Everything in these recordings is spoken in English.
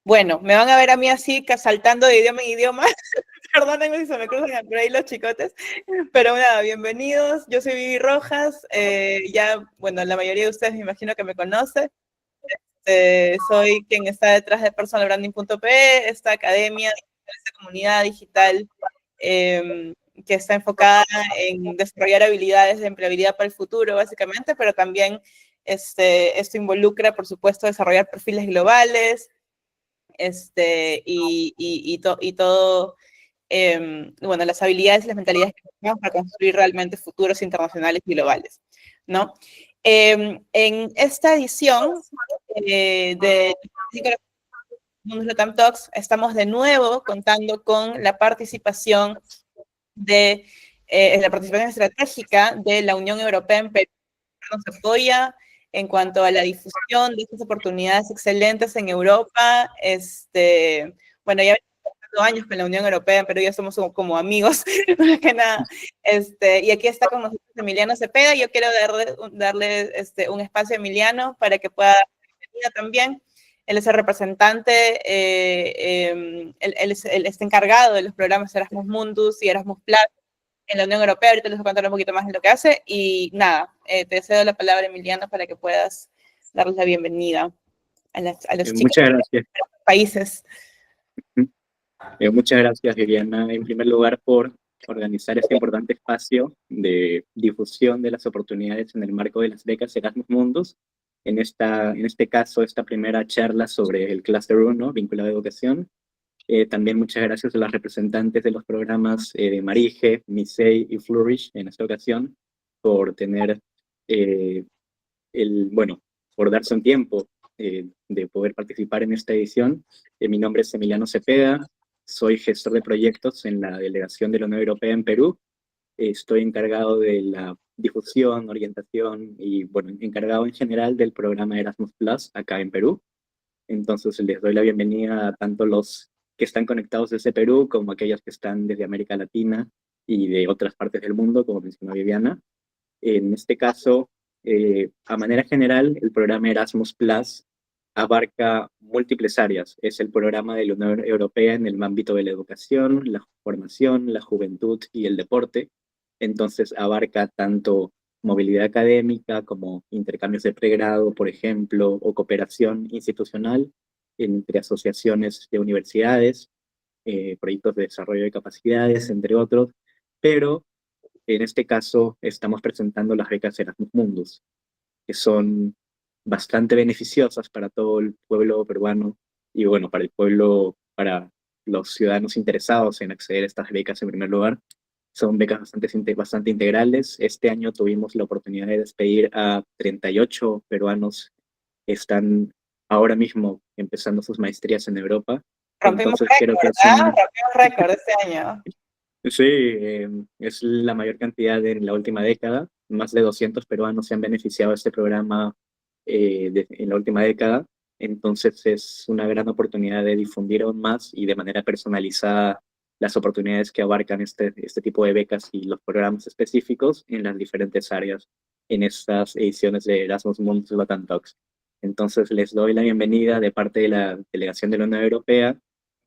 Bueno, me van a ver a mí así, saltando de idioma en idioma. Perdónenme si se me cruzan por ahí los chicotes. Pero nada, bienvenidos. Yo soy Vivi Rojas. Bueno, la mayoría de ustedes me imagino que me conoce. Soy quien está detrás de personalbranding.pe, esta academia, esta comunidad digital que está enfocada en desarrollar habilidades de empleabilidad para el futuro, básicamente, pero también esto involucra, por supuesto, desarrollar perfiles globales, todo, bueno, las habilidades y las mentalidades que necesitamos para construir realmente futuros internacionales y globales, ¿no? En esta edición de Educación Mundus Latam Talks estamos de nuevo contando con la participación la participación estratégica de la Unión Europea en Perú. Nos apoya en cuanto a la difusión de estas oportunidades excelentes en Europa. Bueno, ya venimos años con la Unión Europea, pero ya somos como amigos, más que nada. Y aquí está con nosotros Emiliano Cepeda. Yo quiero darle un espacio a Emiliano para que pueda dar la bienvenida también. Él es el representante, él está encargado de los programas Erasmus Mundus y Erasmus Plus en la Unión Europea. Ahorita les voy a contar un poquito más de lo que hace. Y nada, te cedo la palabra, Emiliano, para que puedas darles la bienvenida a los chicos muchas gracias. De los países. Muchas gracias, Viviana, en primer lugar por organizar este importante espacio de difusión de las oportunidades en el marco de las becas Erasmus Mundus. En este caso, esta primera charla sobre el Cluster 1, vinculado a educación. También muchas gracias a las representantes de los programas MARIHE, MISEI y Flourish en esta ocasión por tener, por darse un tiempo de poder participar en esta edición. Mi nombre es Emiliano Cepeda, soy gestor de proyectos en la delegación de la Unión Europea en Perú. Estoy encargado de la difusión, orientación y, bueno, encargado en general del programa Erasmus Plus acá en Perú. Entonces les doy la bienvenida a tanto los que están conectados desde Perú como aquellos que están desde América Latina y de otras partes del mundo, como mencionó Viviana. En este caso, a manera general, el programa Erasmus Plus abarca múltiples áreas. Es el programa de la Unión Europea en el ámbito de la educación, la formación, la juventud y el deporte. Entonces abarca tanto movilidad académica como intercambios de pregrado, por ejemplo, o cooperación institucional entre asociaciones de universidades, proyectos de desarrollo de capacidades, entre otros. Pero en este caso estamos presentando las becas Erasmus Mundus, que son bastante beneficiosas para todo el pueblo peruano y, bueno, para los ciudadanos interesados en acceder a estas becas en primer lugar. Son becas bastante integrales. Este año tuvimos la oportunidad de despedir a 38 peruanos que están ahora mismo empezando sus maestrías en Europa. Rompimos Entonces, récord, ¿verdad? Rompimos récord este año. Sí, es la mayor cantidad en la última década. Más de 200 peruanos se han beneficiado de este programa en la última década. Entonces es una gran oportunidad de difundir aún más y de manera personalizada las oportunidades que abarcan este tipo de becas y los programas específicos en las diferentes áreas en estas ediciones de Erasmus Mundus Latam Talks. Entonces les doy la bienvenida de parte de la delegación de la Unión Europea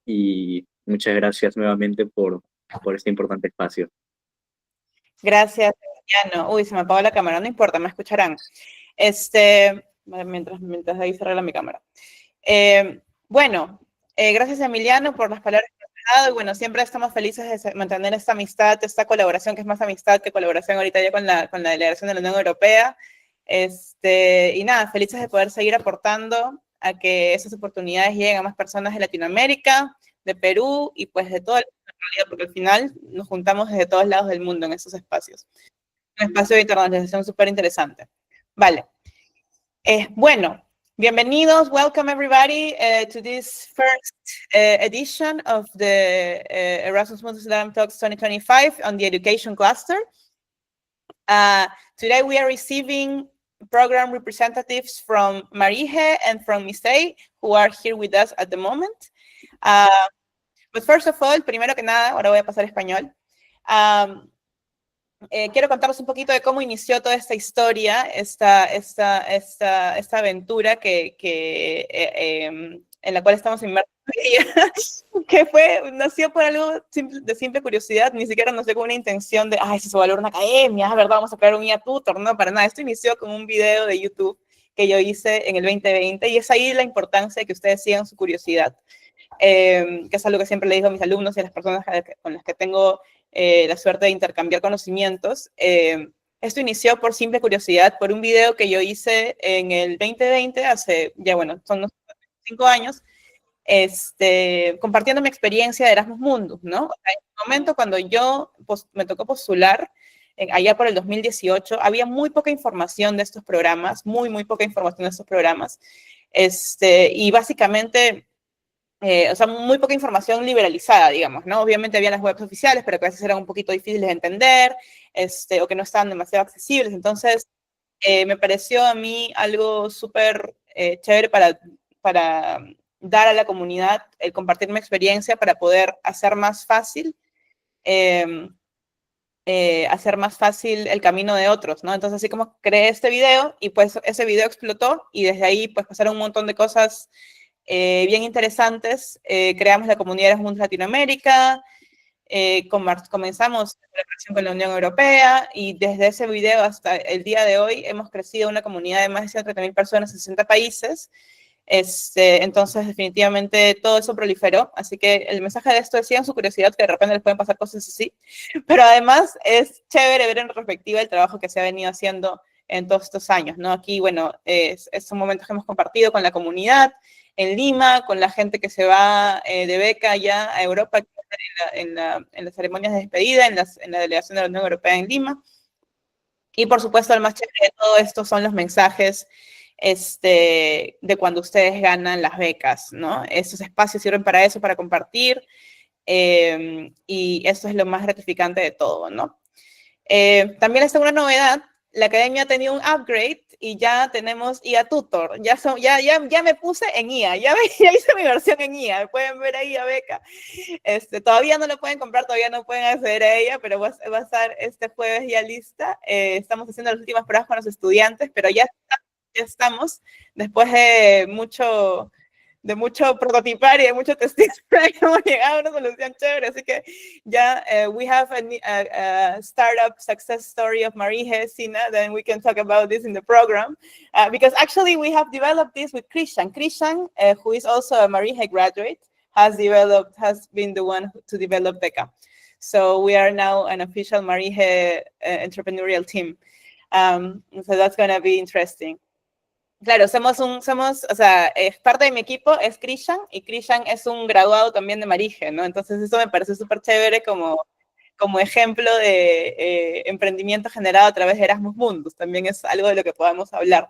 y muchas gracias nuevamente por este importante espacio. Gracias, Emiliano. Uy, se me apagó la cámara, no importa, me escucharán. Mientras ahí se arregla mi cámara. Gracias, Emiliano, por las palabras que has dado. Y bueno, siempre estamos felices de mantener esta amistad, esta colaboración, que es más amistad que colaboración ahorita ya con la delegación de la Unión Europea. Y nada, felices de poder seguir aportando a que esas oportunidades lleguen a más personas de Latinoamérica, de Perú y pues de toda la realidad, porque al final nos juntamos desde todos lados del mundo en esos espacios. Un espacio de internacionalización súper interesante. Vale. Bueno, bienvenidos. Welcome everybody to this first edition of the Erasmus Mundus Latam Talks 2025 on the education cluster. Today we are receiving program representatives from MARIHE and from MISEI who are here with us at the moment. But first of all, primero que nada, ahora voy a pasar a español. Quiero contaros un poquito de cómo inició toda esta historia, esta aventura que en la cual estamos inmersos, que nació por algo de simple curiosidad, ni siquiera nos dio con una intención de, si se va a volver una academia, ¿verdad? Vamos a crear un IA tutor, no, para nada. Esto inició con un video de YouTube que yo hice en el 2020, y es ahí la importancia de que ustedes sigan su curiosidad, que es algo que siempre le digo a mis alumnos y a las personas con las que tengo la suerte de intercambiar conocimientos. Esto inició por simple curiosidad, por un video que yo hice en el 2020, hace, ya bueno, son unos 5 años, compartiendo mi experiencia de Erasmus Mundus, ¿no? O sea, en el momento cuando yo me tocó postular, allá por el 2018, había muy poca información de estos programas, muy poca información de estos programas, y básicamente, o sea, muy poca información liberalizada, digamos, ¿no? Obviamente había las webs oficiales, pero que a veces eran un poquito difíciles de entender, o que no estaban demasiado accesibles. Entonces, me pareció a mí algo súper chévere para dar a la comunidad, compartir mi experiencia para poder hacer más fácil el camino de otros, ¿no? Entonces, así como creé este video, y pues ese video explotó, y desde ahí pues pasaron un montón de cosas bien interesantes. Creamos la comunidad Erasmus Mundus Latinoamérica, comenzamos la colaboración con la Unión Europea, y desde ese video hasta el día de hoy hemos crecido una comunidad de más de 130.000 personas en 60 países. Entonces, definitivamente todo eso proliferó. Así que el mensaje de esto es: sigan su curiosidad, que de repente les pueden pasar cosas así. Pero además es chévere ver en retrospectiva el trabajo que se ha venido haciendo en todos estos años, ¿no? Aquí, bueno, son momentos que hemos compartido con la comunidad en Lima, con la gente que se va de beca ya a Europa en las ceremonias de despedida, en la delegación de la Unión Europea en Lima. Y por supuesto, el más chévere de todo esto son los mensajes de cuando ustedes ganan las becas, ¿no? Estos espacios sirven para eso, para compartir, y eso es lo más gratificante de todo, ¿no? También les tengo una novedad: la academia ha tenido un upgrade y ya tenemos IA Tutor. Ya me puse en IA, ya hice mi versión en IA, pueden ver ahí a Beca. Todavía no lo pueden comprar, todavía no pueden acceder a ella, pero va a estar este jueves ya lista. Estamos haciendo las últimas pruebas con los estudiantes, pero ya estamos, después de mucho prototipar y de mucho testing, hemos llegado a una solución chévere. Así que ya, we have a startup success story of MARIHE, Sina, then we can talk about this in the program. Because actually we have developed this with Christian. Christian, who is also a MARIHE graduate, has been the one to develop Becas. So we are now an official MARIHE entrepreneurial team. So that's going to be interesting. Claro, o sea, parte de mi equipo es Christian, y Christian es un graduado también de MARIHE, ¿no? Entonces eso me parece súper chévere como ejemplo de emprendimiento generado a través de Erasmus Mundus. También es algo de lo que podamos hablar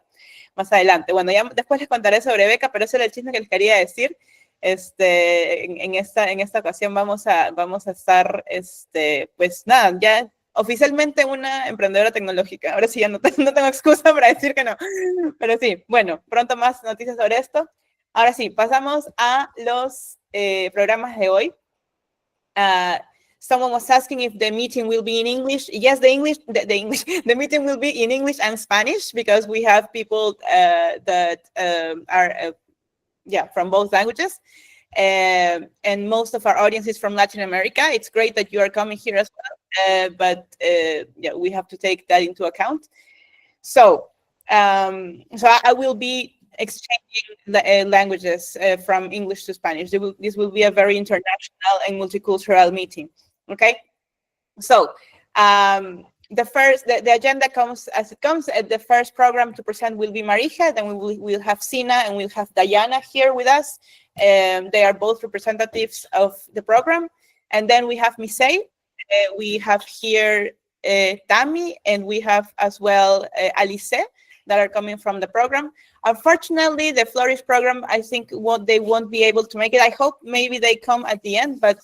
más adelante. Bueno, ya después les contaré sobre Beca, pero ese era el chisme que les quería decir. En esta ocasión vamos a estar, pues nada, ya oficialmente una emprendedora tecnológica. Ahora sí, ya no tengo excusa para decir que no. Pero sí, bueno, pronto más noticias sobre esto. Ahora sí, pasamos a los programas de hoy. Someone was asking if the meeting will be in English. Yes, the meeting will be in English and Spanish, because we have people that are from both languages. And most of our audience is from Latin America. It's great that you are coming here as well, but we have to take that into account. So I will be exchanging the languages from English to Spanish. This will be a very international and multicultural meeting. Okay, so the agenda comes as it comes. The first program to present will be MARIHE. Then we'll have Sina and we'll have Diana here with us. They are both representatives of the program. And then we have MISEI. We have here Tami, and we have as well Alice, that are coming from the program. Unfortunately, the Flourish program, I think they won't be able to make it. I hope maybe they come at the end, but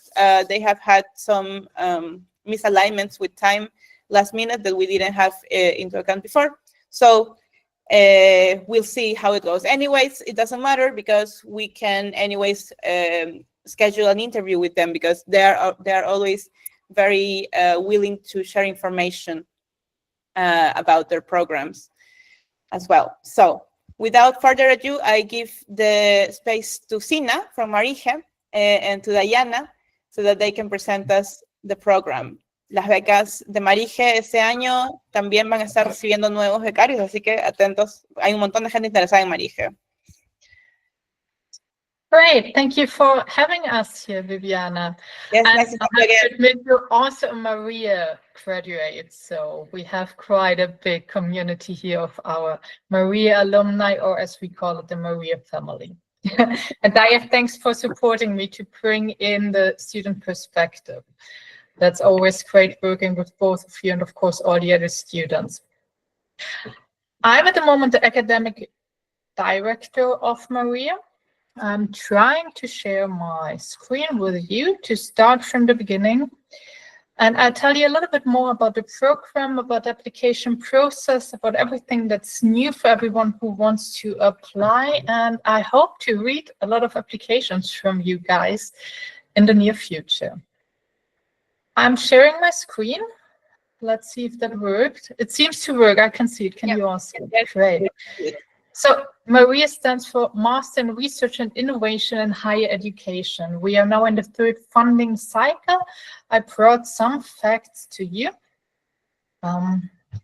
they have had some misalignments with time last minute that we didn't have into account before. So we'll see how it goes. Anyways, it doesn't matter, because we can anyways schedule an interview with them, because they are always very willing to share information about their programs as well. So without further ado, I give the space to Sina from MARIHE and to Diana so that they can present us the program. Las becas de MARIHE este año también van a estar recibiendo nuevos becarios, así que atentos. Hay un montón de gente interesada en MARIHE. Great, thank you for having us here, Viviana. Yes, and nice to I meet you have again. to admit, you're also a MARIHE graduate, so we have quite a big community here of our MARIHE alumni, or as we call it, the MARIHE family. And Daya, thanks for supporting me to bring in the student perspective. That's always great working with both of you and, of course, all the other students. I'm at the moment the academic director of MARIHE. I'm trying to share my screen with you to start from the beginning. And I'll tell you a little bit more about the program, about the application process, about everything that's new for everyone who wants to apply. And I hope to read a lot of applications from you guys in the near future. I'm sharing my screen. Let's see if that worked. It seems to work. I can see it. Can you all see it? Great. So MARIHE stands for Master in Research and Innovation in Higher Education. We are now in the third funding cycle. I brought some facts to you.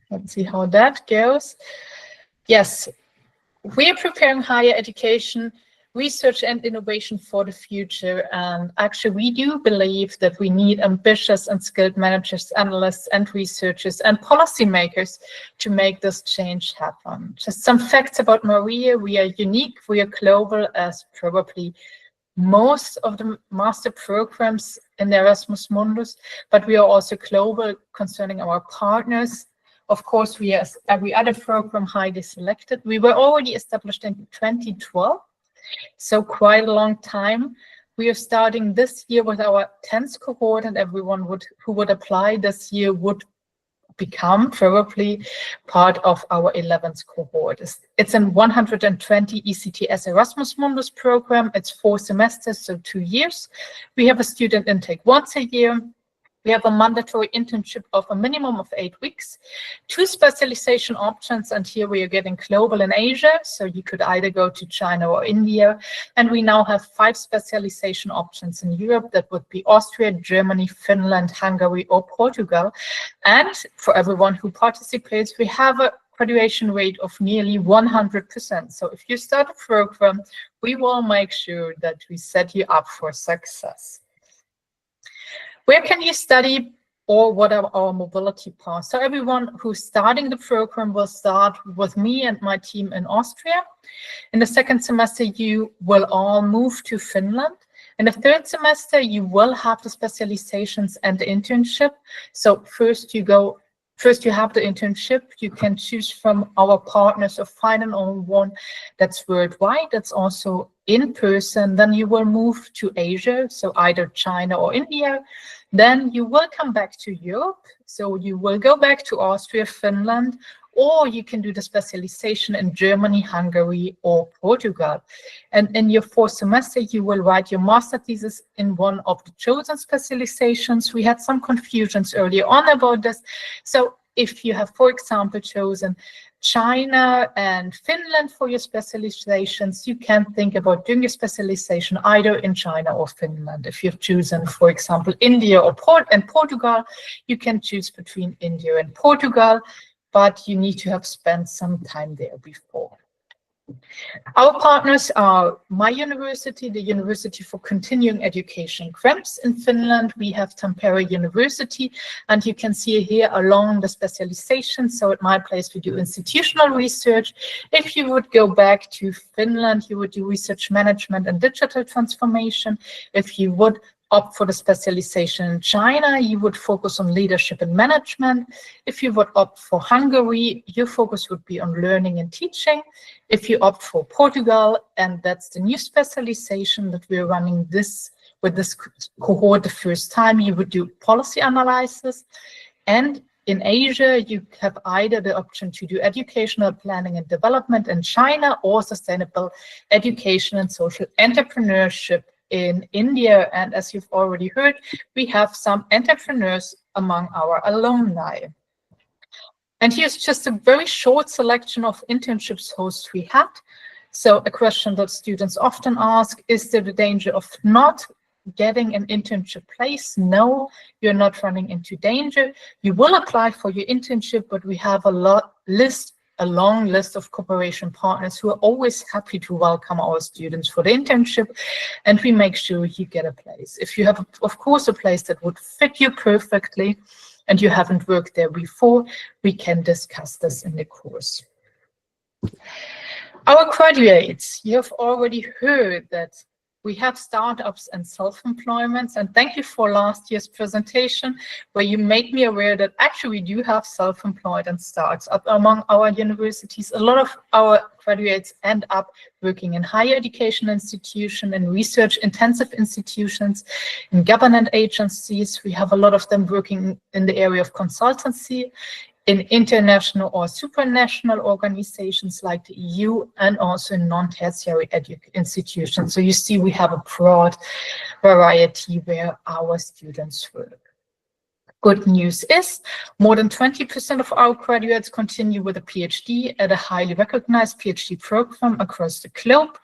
Let's see how that goes. Yes, we are preparing higher education, research and innovation for the future. And actually, we do believe that we need ambitious and skilled managers, analysts, and researchers and policymakers to make this change happen. Just some facts about MARIHE. We are unique. We are global, as probably most of the master programs in the Erasmus Mundus, but we are also global concerning our partners. Of course, we are, as every other program, highly selected. We were already established in 2012. So quite a long time. We are starting this year with our 10th cohort, and everyone who would apply this year would become probably part of our 11th cohort. It's a 120 ECTS Erasmus Mundus program. It's 4 semesters, so 2 years. We have a student intake once a year. We have a mandatory internship of a minimum of 8 weeks, 2 specialization options, and here we are getting global in Asia, so you could either go to China or India, and we now have 5 specialization options in Europe. That would be Austria, Germany, Finland, Hungary, or Portugal. And for everyone who participates, we have a graduation rate of nearly 100%. So if you start a program, we will make sure that we set you up for success. Where can you study, or what are our mobility paths? So everyone who's starting the program will start with me and my team in Austria. In the second semester, you will all move to Finland. In the third semester, you will have the specializations and the internship. So first you have the internship. You can choose from our partners or find an own one that's worldwide, that's also in person. Then you will move to Asia, so either China or India. Then you will come back to Europe. So you will go back to Austria, Finland, or you can do the specialization in Germany, Hungary, or Portugal. And in your 4th semester, you will write your master thesis in one of the chosen specializations. We had some confusions earlier on about this. So if you have, for example, chosen China and Finland for your specializations, you can think about doing your specialization either in China or Finland. If you've chosen, for example, India or Portugal, you can choose between India and Portugal, but you need to have spent some time there before. Our partners are my university, the University for Continuing Education, KREMS in Finland. We have Tampere University, and you can see here along the specialization. So at my place, we do institutional research. If you would go back to Finland, you would do research management and digital transformation. If you would opt for the specialization in China, you would focus on leadership and management. If you would opt for Hungary, your focus would be on learning and teaching. If you opt for Portugal, and that's the new specialization that we're running with this cohort the first time, you would do policy analysis. And in Asia, you have either the option to do educational planning and development in China, or sustainable education and social entrepreneurship in India. And as you've already heard, we have some entrepreneurs among our alumni. And here's just a very short selection of internships hosts we had. So a question that students often ask, is there the danger of not getting an internship place? No, you're not running into danger. You will apply for your internship, but we have a long list of cooperation partners who are always happy to welcome our students for the internship, and we make sure you get a place. If you have, of course, a place that would fit you perfectly and you haven't worked there before, we can discuss this in the course. Our graduates, you have already heard that we have startups and self-employments, and thank you for last year's presentation where you made me aware that actually we do have self-employed and startups among our universities. A lot of our graduates end up working in higher education institutions and research-intensive institutions, in government agencies. We have a lot of them working in the area of consultancy, in international or supranational organizations like the EU, and also in non-tertiary institutions. So you see we have a broad variety where our students work. Good news is more than 20% of our graduates continue with a PhD at a highly recognized PhD program across the globe.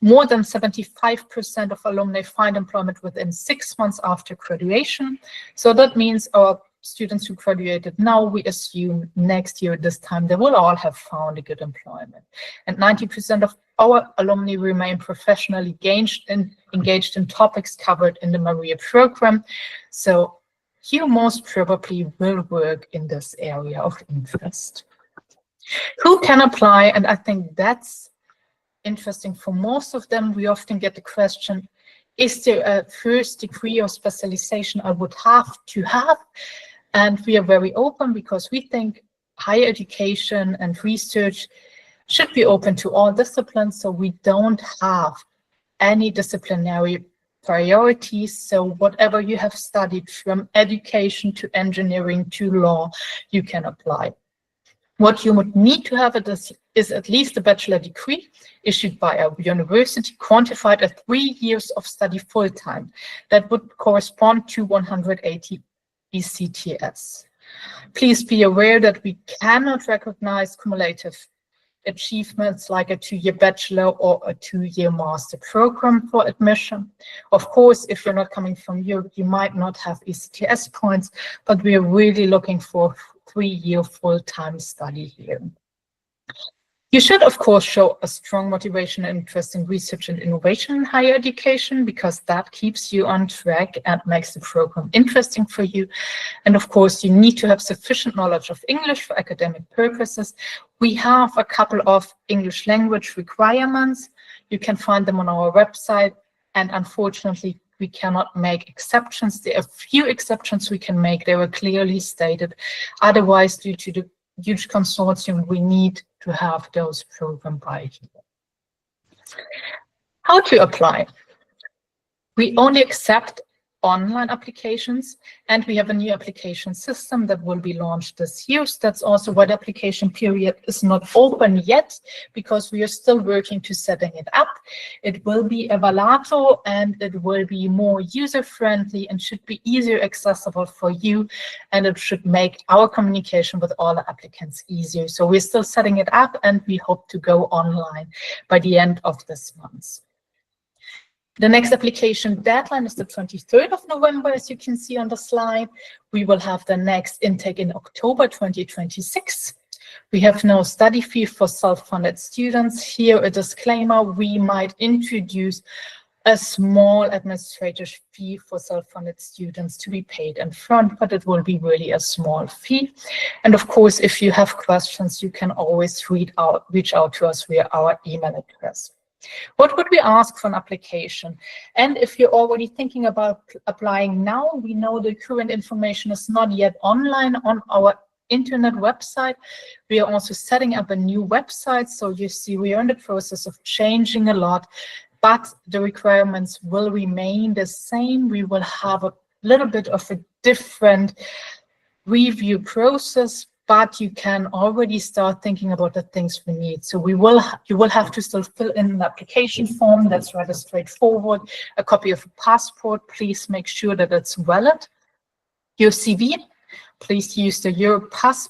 More than 75% of alumni find employment within 6 months after graduation. So that means our students who graduated now, we assume next year this time, they will all have found a good employment. And 90% of our alumni remain professionally engaged in topics covered in the MARIHE program. So you most probably will work in this area of interest. Who can apply? And I think that's interesting for most of them. We often get the question, is there a first degree or specialization I would have to have? And we are very open because we think higher education and research should be open to all disciplines. So we don't have any disciplinary priorities. So whatever you have studied, from education to engineering to law, you can apply. What you would need to have is at least a bachelor degree issued by a university, quantified at 3 years of study full-time. That would correspond to 180 ECTS. Please be aware that we cannot recognize cumulative achievements like a 2-year bachelor or a 2-year master program for admission. Of course, if you're not coming from Europe, you might not have ECTS points, but we are really looking for 3-year full-time study here. You should, of course, show a strong motivation and interest in research and innovation in higher education, because that keeps you on track and makes the program interesting for you. And of course, you need to have sufficient knowledge of English for academic purposes. We have a couple of English language requirements. You can find them on our website, and unfortunately, we cannot make exceptions. There are few exceptions we can make. They were clearly stated. Otherwise, due to the huge consortium, we need to have those programs by here. How to apply? We only accept online applications, and we have a new application system that will be launched this year. So that's also why the application period is not open yet, because we are still working to setting it up. It will be evaluato, and it will be more user-friendly and should be easier accessible for you, and it should make our communication with all the applicants easier. So we're still setting it up, and we hope to go online by the end of this month. The next application deadline is the 23rd of November, as you can see on the slide. We will have the next intake in October 2026. We have no study fee for self-funded students. Here, a disclaimer, we might introduce a small administrative fee for self-funded students to be paid in front, but it will be really a small fee. And of course, if you have questions, you can always reach out to us via our email address. What would we ask for an application? And if you're already thinking about applying now, we know the current information is not yet online on our internet website. We are also setting up a new website. So you see, we are in the process of changing a lot, but the requirements will remain the same. We will have a little bit of a different review process, but you can already start thinking about the things we need. So you will have to still fill in an application form. That's rather straightforward. A copy of a passport. Please make sure that it's valid. Your CV. Please use the Europass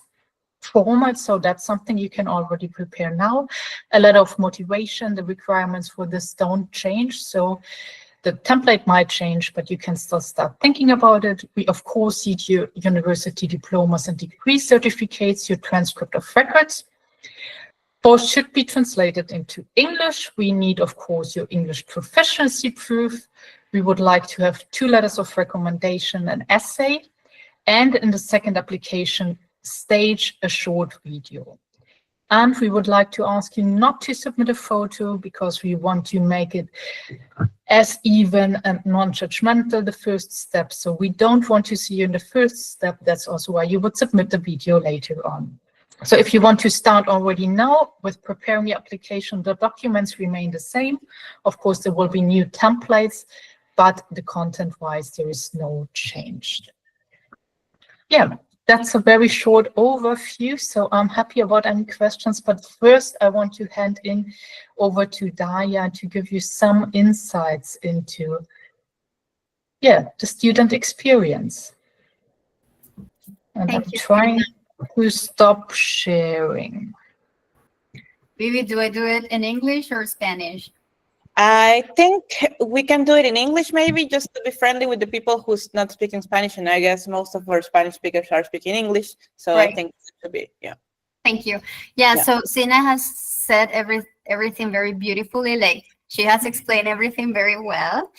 format, so that's something you can already prepare now. A lot of motivation, the requirements for this don't change, so the template might change, but you can still start thinking about it. We, of course, need your university diplomas and degree certificates, your transcript of records. Both should be translated into English. We need, of course, your English proficiency proof. We would like to have 2 letters of recommendation, an essay, and in the second application, stage a short video. And we would like to ask you not to submit a photo because we want to make it as even and non-judgmental, the first step. So we don't want to see you in the first step. That's also why you would submit the video later on. So if you want to start already now with preparing your application, the documents remain the same. Of course, there will be new templates, but the content-wise, there is no change. Yeah. That's a very short overview, so I'm happy about any questions. But first, I want to hand in over to Daya to give you some insights into, the student experience. And I'm trying to stop sharing. Vivi, do I do it in English or Spanish? I think we can do it in English, maybe, just to be friendly with the people who's not speaking Spanish, and I guess most of our Spanish speakers are speaking English, so right. I think it should be, Thank you. Yeah, so Sina has said everything very beautifully, like she has explained everything very well.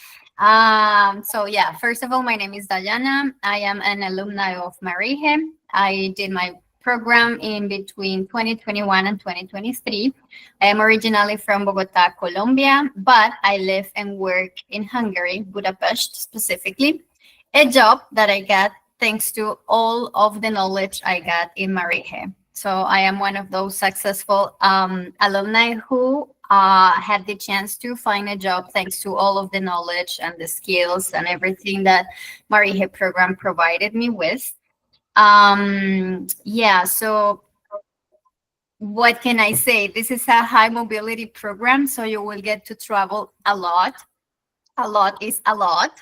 So yeah, first of all, my name is Dayana. I am an alumni of MARIHE. I did my program in between 2021 and 2023. I am originally from Bogota, Colombia, but I live and work in Hungary, Budapest specifically, a job that I got thanks to all of the knowledge I got in MARIHE. So I am one of those successful alumni who had the chance to find a job thanks to all of the knowledge and the skills and everything that MARIHE program provided me with. So what can I say? This is a high mobility program, so you will get to travel a lot. A lot is a lot.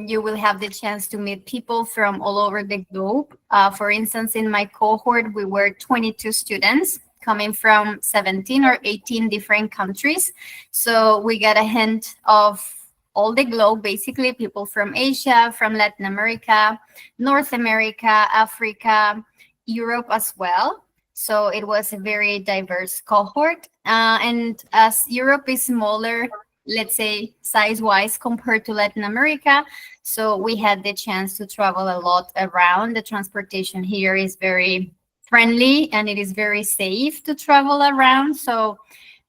You will have the chance to meet people from all over the globe. For instance, in my cohort, we were 22 students coming from 17 or 18 different countries. So we got a hint of all the globe, basically people from Asia, from Latin America, North America, Africa, Europe as well. So it was a very diverse cohort. And as Europe is smaller, let's say size-wise compared to Latin America, so we had the chance to travel a lot around. The transportation here is very friendly and it is very safe to travel around. So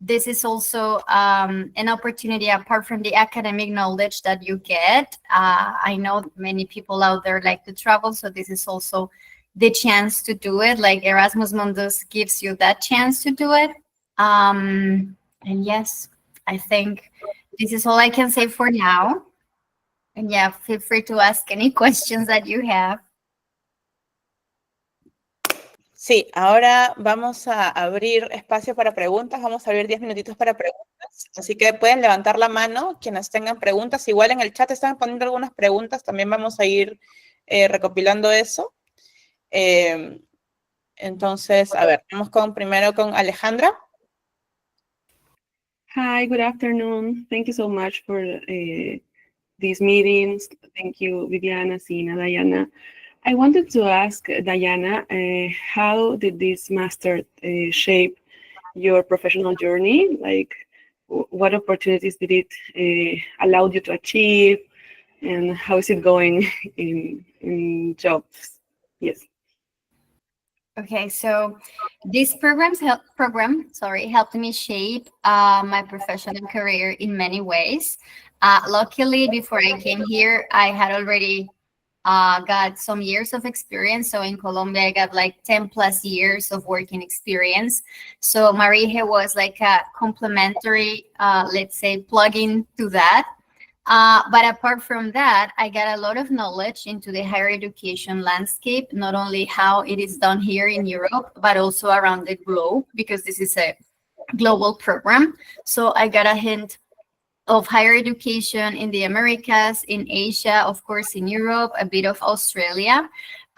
this is also an opportunity apart from the academic knowledge that you get. I know many people out there like to travel, so this is also the chance to do it. Like Erasmus Mundus gives you that chance to do it. And yes, I think this is all I can say for now. And yeah, feel free to ask any questions that you have. Sí, ahora vamos a abrir espacio para preguntas. Vamos a abrir 10 minutitos para preguntas. Así que pueden levantar la mano quienes tengan preguntas. Igual en el chat están poniendo algunas preguntas. También vamos a ir recopilando eso. Entonces, a ver, vamos primero con Alejandra. Hi, good afternoon. Thank you so much for these meetings. Thank you, Viviana, Sina, Diana. I wanted to ask Diana, how did this master shape your professional journey? Like, what opportunities did it allow you to achieve, and how is it going in jobs? Yes. Okay, so this program helped me shape my professional career in many ways. Luckily, before I came here, I had already got some years of experience. So in Colombia, I got like 10 plus years of working experience. So MARIHE was like a complementary, let's say, plug-in to that. But apart from that, I got a lot of knowledge into the higher education landscape, not only how it is done here in Europe, but also around the globe, because this is a global program. So I got a hint of higher education in the Americas, in Asia, of course, in Europe, a bit of Australia.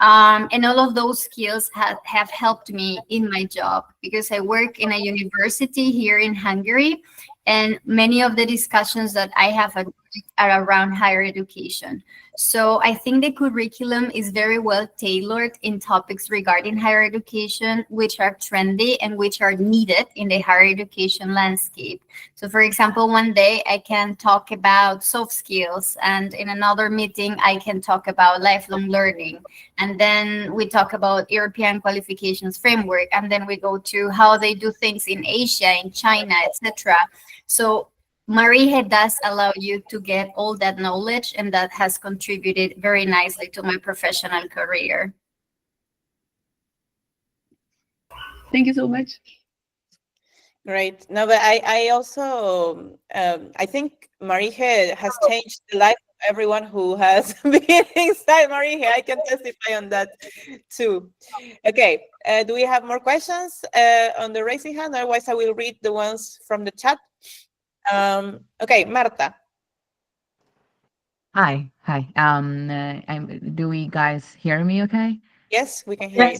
And all of those skills have helped me in my job, because I work in a university here in Hungary, and many of the discussions that I have are around higher education. So I think the curriculum is very well tailored in topics regarding higher education, which are trendy and which are needed in the higher education landscape. So for example, one day I can talk about soft skills, and in another meeting I can talk about lifelong learning. And then we talk about European qualifications framework, and then we go to how they do things in Asia, in China, etc. So MARIHE does allow you to get all that knowledge, and that has contributed very nicely to my professional career. Thank you so much. Great. No, but I also, I think MARIHE has changed the life of everyone who has been inside MARIHE. I can testify on that too. Okay, do we have more questions on the raising hand? Otherwise, I will read the ones from the chat. Okay, Marta. Hi. Do you guys hear me okay? Yes, we can hear you.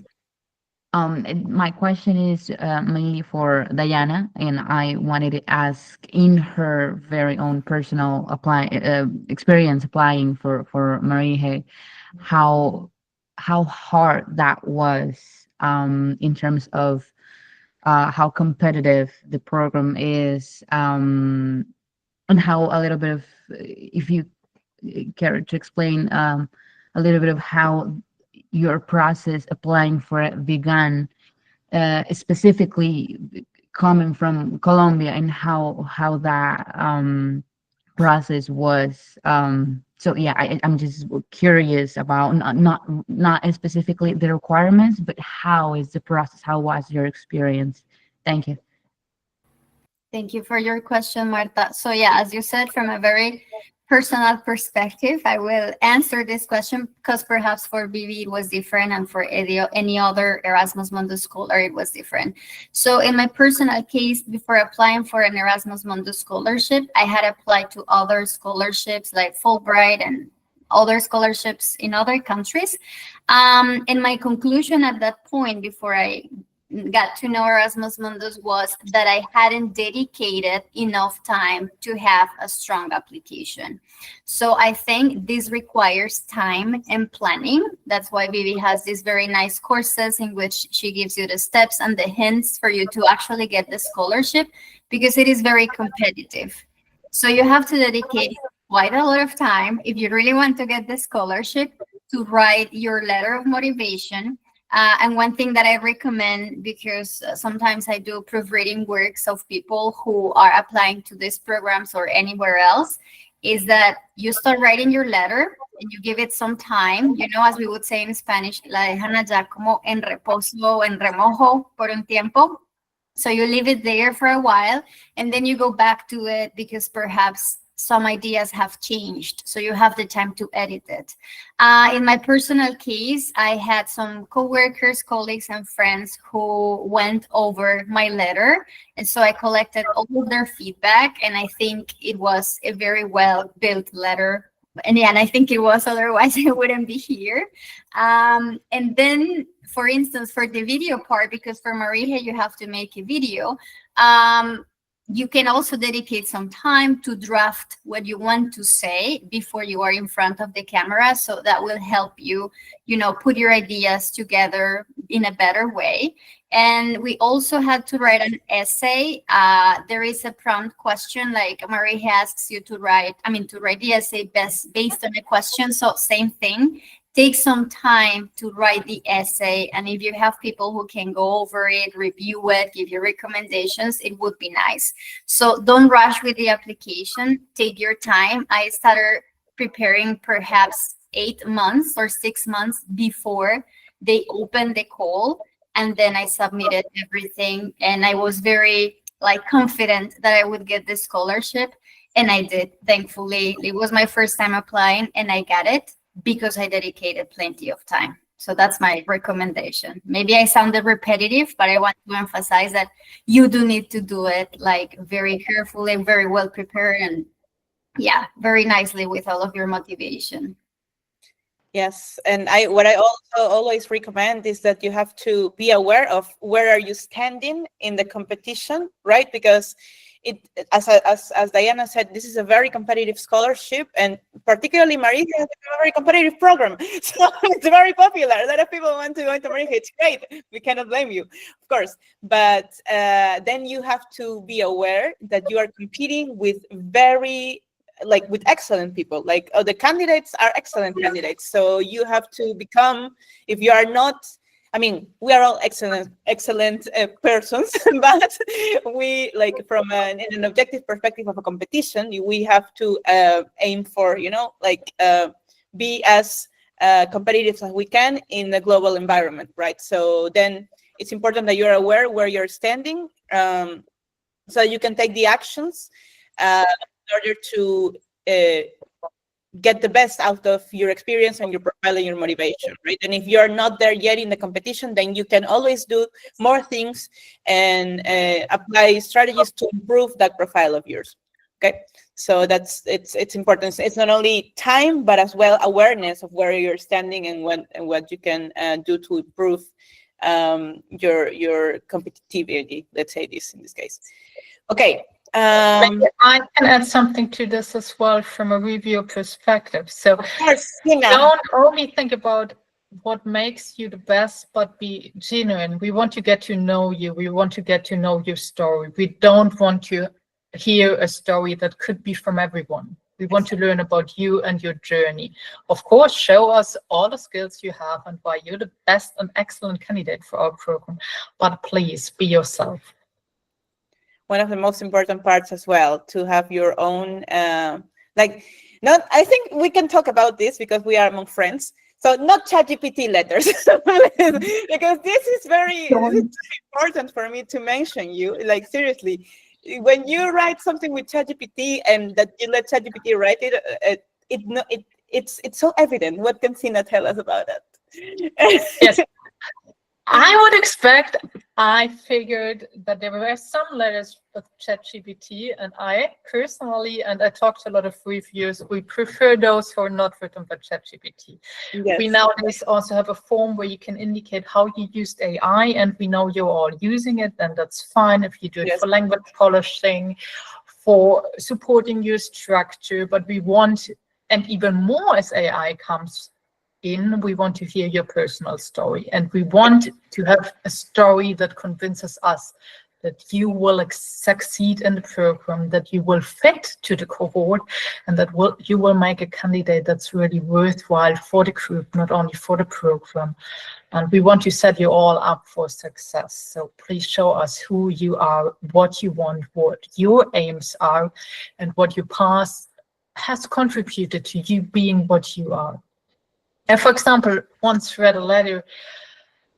My question is mainly for Diana, and I wanted to ask, in her very own personal experience applying for MARIHE, how hard that was in terms of how competitive the program is, and how a little bit of, if you care to explain a little bit of how your process applying for it began, specifically coming from Colombia, and how that process was. So yeah, I'm just curious about not specifically the requirements, but how is the process? How was your experience? Thank you. Thank you for your question, Marta. So yeah, as you said, from a very personal perspective, I will answer this question, because perhaps for Vivi it was different, and for any other Erasmus Mundus scholar it was different. So in my personal case, before applying for an Erasmus Mundus scholarship, I had applied to other scholarships like Fulbright and other scholarships in other countries. And my conclusion at that point, before I got to know Erasmus Mundus, was that I hadn't dedicated enough time to have a strong application. So I think this requires time and planning. That's why Vivi has these very nice courses in which she gives you the steps and the hints for you to actually get the scholarship, because it is very competitive. So you have to dedicate quite a lot of time if you really want to get the scholarship, to write your letter of motivation. And one thing that I recommend, because sometimes I do proofreading works of people who are applying to these programs or anywhere else, is that you start writing your letter and you give it some time, as we would say in Spanish, la dejan allá como en reposo, en remojo por un tiempo. So you leave it there for a while, and then you go back to it, because perhaps some ideas have changed, so you have the time to edit it. In my personal case, I had some co-workers, colleagues, and friends who went over my letter, and so I collected all of their feedback, and I think it was a very well-built letter. And yeah, and I think it was, otherwise I wouldn't be here. And then, for instance, for the video part, because for MARIHE you have to make a video, you can also dedicate some time to draft what you want to say before you are in front of the camera. So that will help you, put your ideas together in a better way. And we also had to write an essay. There is a prompt question, like MARIHE asks you to write the essay based on a question. So same thing. Take some time to write the essay, and if you have people who can go over it, review it, give you recommendations, it would be nice. So don't rush with the application. Take your time. I started preparing perhaps 8 months or 6 months before they opened the call, and then I submitted everything, and I was very confident that I would get the scholarship, and I did. Thankfully, it was my first time applying, and I got it, because I dedicated plenty of time. So that's my recommendation. Maybe I sounded repetitive, but I want to emphasize that you do need to do it very carefully, very well prepared, and very nicely with all of your motivation. Yes, and what I also always recommend is that you have to be aware of where are you standing in the competition, right? Because as Diana said, this is a very competitive scholarship, and particularly MARIHE has a very competitive program, so it's very popular. A lot of people want to go into MARIHE. It's great. We cannot blame you, of course, but then you have to be aware that you are competing with with excellent people. Like, the candidates are excellent candidates. So you have to become, if you are not, I mean, we are all excellent persons, but we, like, from an objective perspective of a competition, we have to aim for, be as competitive as we can in the global environment, right? So then it's important that you're aware where you're standing, so you can take the actions in order to get the best out of your experience and your profile and your motivation, right? And if you're not there yet in the competition, then you can always do more things and apply strategies to improve that profile of yours. Okay, so it's important. It's not only time, but as well awareness of where you're standing and what you can do to improve your competitivity. Let's say this in this case. Okay. I can add something to this as well from a review perspective. So Don't only think about what makes you the best, but be genuine. We want to get to know you. We want to get to know your story. We don't want to hear a story that could be from everyone. We want to learn about you and your journey. Of course, show us all the skills you have and why you're the best and excellent candidate for our program. But please be yourself. One of the most important parts as well, to have your own, I think we can talk about this because we are among friends. So not ChatGPT letters, because this is very important for me to mention you. Like, seriously, when you write something with ChatGPT and that you let ChatGPT write it, it's so evident. What can Sina tell us about that? Yes. I would expect, I figured that there were some letters with ChatGPT, and I personally, and I talked to a lot of reviewers, we prefer those who are not written by ChatGPT. Yes. We nowadays also have a form where you can indicate how you used AI, and we know you're all using it, and that's fine if you do it for language polishing, for supporting your structure, but we want, and even more as AI comes in, we want to hear your personal story, and we want to have a story that convinces us that you will succeed in the program, that you will fit to the cohort, and that you will make a candidate that's really worthwhile for the group, not only for the program. And we want to set you all up for success. So please show us who you are, what you want, what your aims are, and what your past has contributed to you being what you are. I, for example, once read a letter,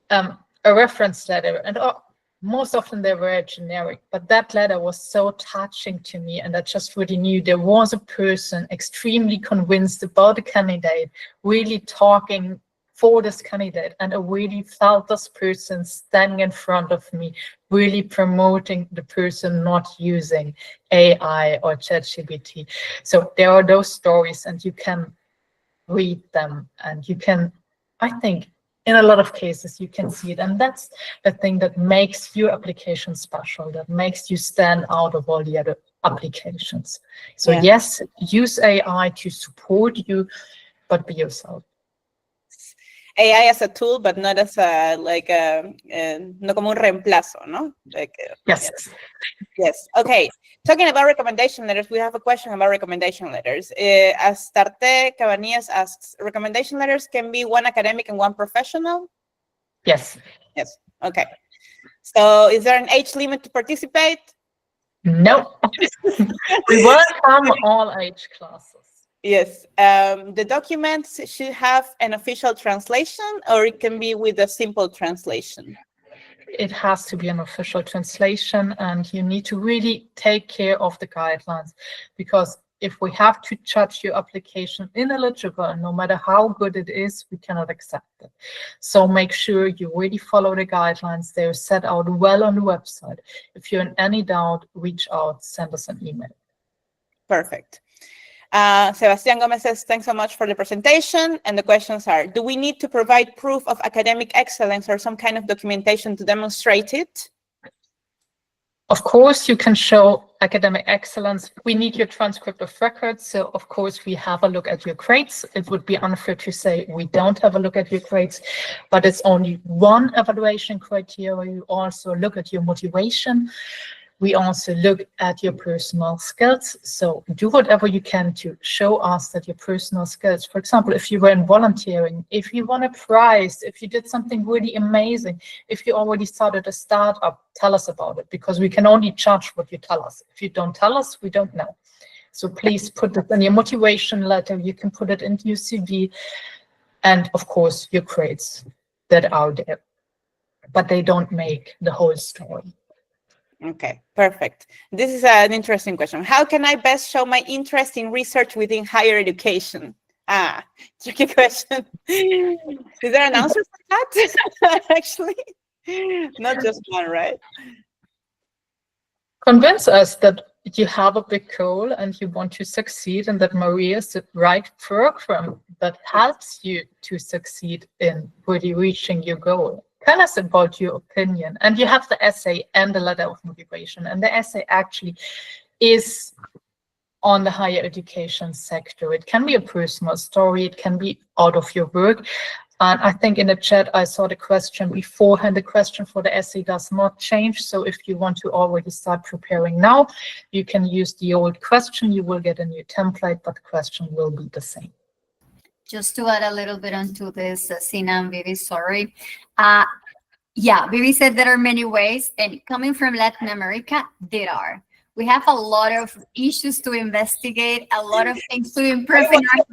a reference letter, and most often they were generic, but that letter was so touching to me, and I just really knew there was a person extremely convinced about the candidate, really talking for this candidate, and I really felt this person standing in front of me, really promoting the person, not using AI or ChatGPT. So there are those stories, and you can read them, and you can, I think, in a lot of cases, you can see it. And that's the thing that makes your application special, that makes you stand out of all the other applications. So yes, use AI to support you, but be yourself. AI as a tool, but not as no como un reemplazo, no? Yes. Yes. Okay. Talking about recommendation letters, we have a question about recommendation letters. Astarte Cabanillas asks, recommendation letters can be one academic and one professional? Yes. Yes. Okay. So is there an age limit to participate? No. We welcome all age classes. Yes. The documents should have an official translation, or it can be with a simple translation? It has to be an official translation, and you need to really take care of the guidelines, because if we have to judge your application ineligible, and no matter how good it is, we cannot accept it. So make sure you really follow the guidelines. They're set out well on the website. If you're in any doubt, reach out, send us an email. Perfect. Sebastian Gomez says, thanks so much for the presentation. And the questions are, do we need to provide proof of academic excellence or some kind of documentation to demonstrate it? Of course, you can show academic excellence. We need your transcript of records. So, of course, we have a look at your grades. It would be unfair to say we don't have a look at your grades, but it's only one evaluation criteria. You also look at your motivation. We also look at your personal skills. So do whatever you can to show us that your personal skills, for example, if you were in volunteering, if you won a prize, if you did something really amazing, if you already started a startup, tell us about it, because we can only judge what you tell us. If you don't tell us, we don't know. So please put it in your motivation letter. You can put it into your CV, and of course your grades that are there, but they don't make the whole story. Okay, perfect. This is an interesting question. How can I best show my interest in research within higher education? Tricky question. Is there an answer for that? Actually, not just one, right? Convince us that you have a big goal and you want to succeed, and that MARIHE is the right program that helps you to succeed in really reaching your goal. Tell us about your opinion. And you have the essay and the letter of motivation. And the essay actually is on the higher education sector. It can be a personal story. It can be out of your work. And I think in the chat, I saw the question beforehand. The question for the essay does not change. So if you want to already start preparing now, you can use the old question. You will get a new template, but the question will be the same. Just to add a little bit onto this, Sina and Vivi, sorry. Yeah, Vivi said there are many ways, and coming from Latin America, there are. We have a lot of issues to investigate, a lot of things to improve in our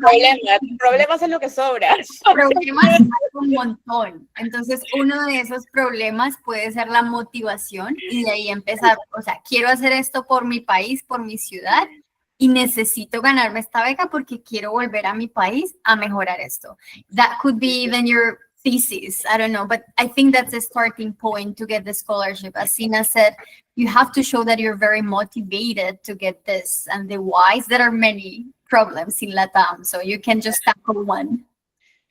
Problemas es lo que sobra. Problemas hay un montón. Entonces, uno de esos problemas puede ser la motivación y de ahí empezar, o sea, quiero hacer esto por mi país, por mi ciudad, y necesito ganarme esta beca porque quiero volver a mi país a mejorar esto. That could be even your thesis, I don't know, but I think that's a starting point to get the scholarship. As Sina said, you have to show that you're very motivated to get this, and the whys. There are many problems in Latam, so you can just tackle one.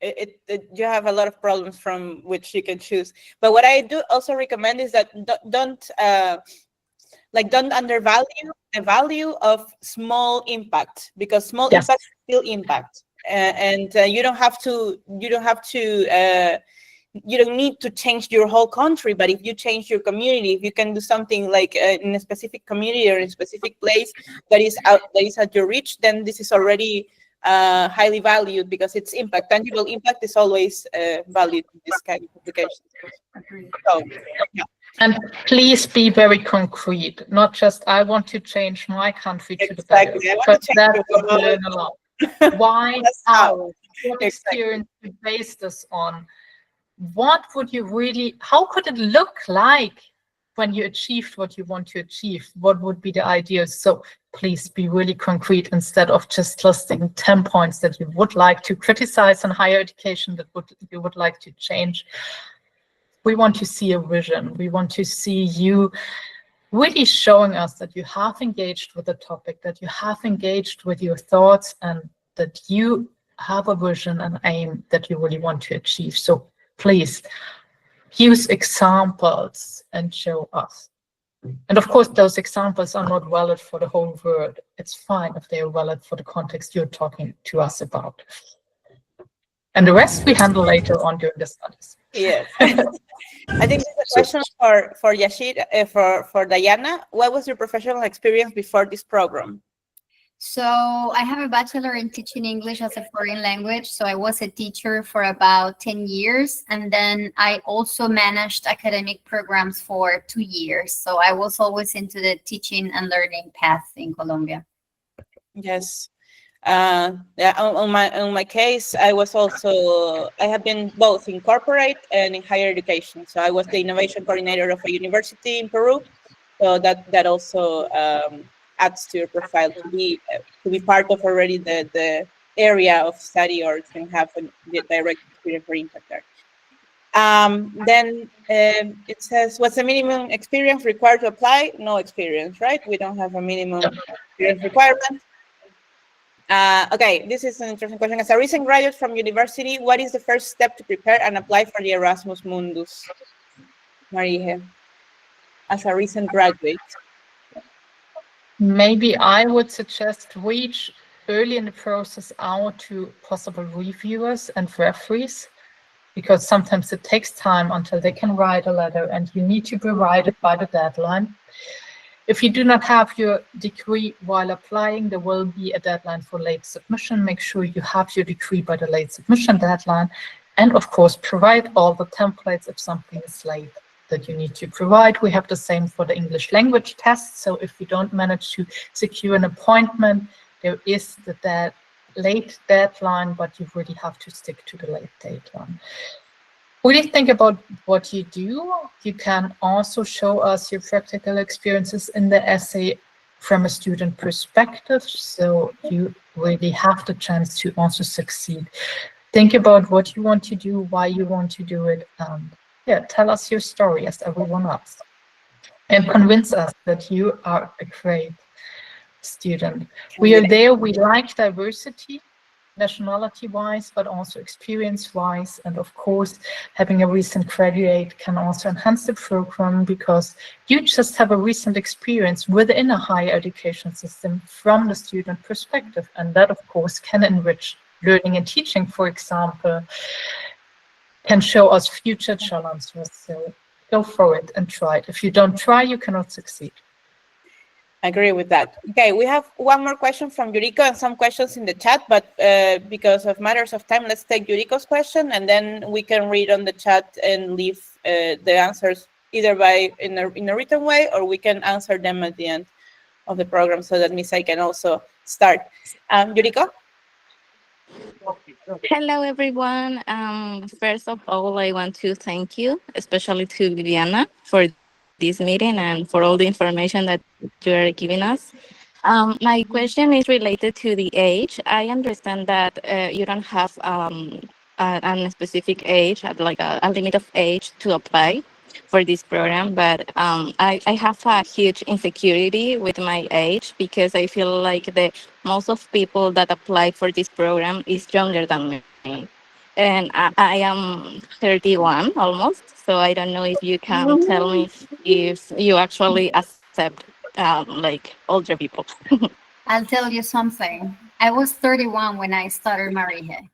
You have a lot of problems from which you can choose. But what I do also recommend is that don't undervalue the value of small impact, because small impact is still impact. And you don't need to change your whole country, but if you change your community, if you can do something like in a specific community or in a specific place that is at your reach, then this is already highly valued, because its impact, tangible impact, is always valued in this kind of applications. So, yeah. And please be very concrete, not just I want to change my country to the better, but that would learn a lot. Why? How? What experience you base this on? What would you really, how could it look like when you achieved what you want to achieve? What would be the ideas? So please be really concrete, instead of just listing 10 points that you would like to criticize in higher education, that you would like to change. We want to see a vision. We want to see you really showing us that you have engaged with the topic, that you have engaged with your thoughts, and that you have a vision and aim that you really want to achieve. So please use examples and show us. And of course, those examples are not valid for the whole world. It's fine if they are valid for the context you're talking to us about. And the rest we handle later on during the studies. Yes. I think there's a question for Yashir, for Diana. What was your professional experience before this program? So I have a bachelor in teaching English as a foreign language. So I was a teacher for about 10 years. And then I also managed academic programs for 2 years. So I was always into the teaching and learning path in Colombia. Yes. Yeah, on my case, I have been both in corporate and in higher education. So I was the innovation coordinator of a university in Peru. So that also adds to your profile to be part of already the area of study, or can have the direct experience for impact there. Then it says, what's the minimum experience required to apply? No experience, right? We don't have a minimum experience requirement. Okay, this is an interesting question. As a recent graduate from university, what is the first step to prepare and apply for the Erasmus Mundus? MARIHE, as a recent graduate. Maybe I would suggest reach early in the process out to possible reviewers and referees, because sometimes it takes time until they can write a letter and you need to provide it by the deadline. If you do not have your degree while applying, there will be a deadline for late submission. Make sure you have your degree by the late submission deadline. And of course, provide all the templates if something is late that you need to provide. We have the same for the English language test. So if you don't manage to secure an appointment, there is the late deadline, but you really have to stick to the late deadline. Really think about what you do. You can also show us your practical experiences in the essay from a student perspective, so you really have the chance to also succeed. Think about what you want to do, why you want to do it, and yeah, tell us your story as everyone else. And convince us that you are a great student. We are there, we like diversity, nationality-wise, but also experience-wise. And of course, having a recent graduate can also enhance the program, because you just have a recent experience within a higher education system from the student perspective. And that, of course, can enrich learning and teaching, for example, can show us future challenges. So go for it and try it. If you don't try, you cannot succeed. I agree with that. Okay, we have one more question from Yuriko and some questions in the chat, but because of matters of time, let's take Yuriko's question, and then we can read on the chat and leave the answers either in a written way, or we can answer them at the end of the program so that MISEI can also start. Yuriko? Hello, everyone. First of all, I want to thank you, especially to Viviana, for this meeting and for all the information that you are giving us. My question is related to the age. I understand that you don't have a specific age, like a limit of age to apply for this program, but I have a huge insecurity with my age, because I feel like most of people that apply for this program is younger than me. And I am 31 almost, so I don't know if you can tell me if you actually accept like older people. I'll tell you something. I was 31 when I started MARIHE.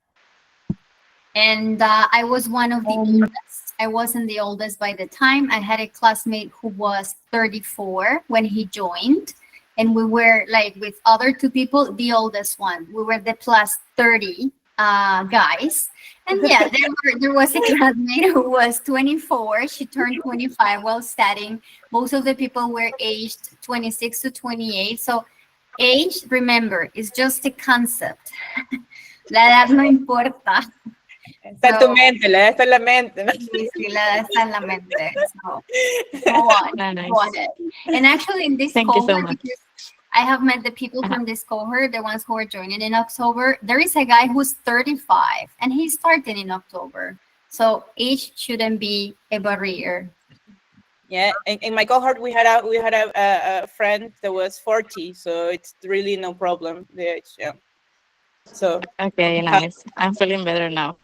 And I was one of the oldest. I wasn't the oldest by the time. I had a classmate who was 34 when he joined. And we were, like, with other two people, the oldest one. We were the plus 30 guys. And yeah, there was a classmate who was 24. She turned 25 while studying. Most of the people were aged 26 to 28. So age, remember, is just a concept. La edad no importa. Está en tu mente, la edad está en la mente, ¿no? Sí, la edad está en la mente. So, go on, Nice. go on it. And actually, in this Thank you cohort, so much. because I have met the people from this cohort, the ones who are joining in October. There is a guy who's 35, and he's starting in October. So age shouldn't be a barrier. Yeah, in my cohort, we had a friend that was 40, so it's really no problem, the age, yeah. So Okay, nice. I'm feeling better now.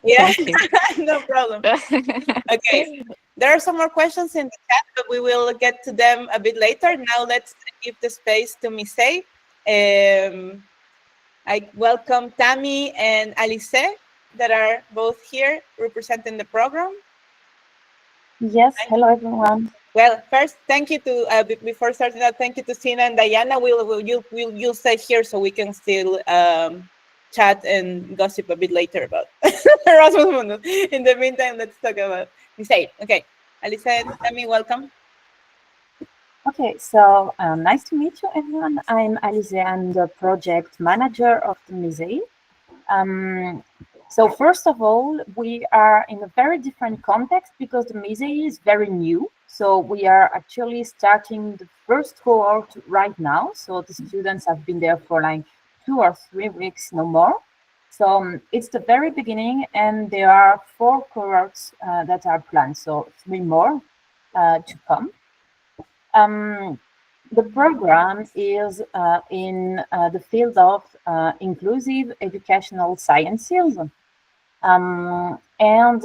yeah, Thank you. no problem. Okay, there are some more questions in the chat, but we will get to them a bit later. Now let's give the space to MISEI. I welcome Tammy and Alice, that are both here representing the program. Yes, hello everyone. Well, first, thank you to, before starting out, thank you to Sina and Diana. You'll stay here so we can still chat and gossip a bit later about Erasmus Mundus. In the meantime, let's talk about MISEI. Okay, Alice and Tammy, welcome. Okay, so nice to meet you everyone. I'm Alice, I'm the project manager of the MISEI. So first of all, we are in a very different context because the MISEI is very new. So we are actually starting the first cohort right now. So the students have been there for like 2 or 3 weeks, no more. So it's the very beginning, and there are 4 cohorts that are planned. So 3 more to come. The program is in the field of inclusive educational sciences. And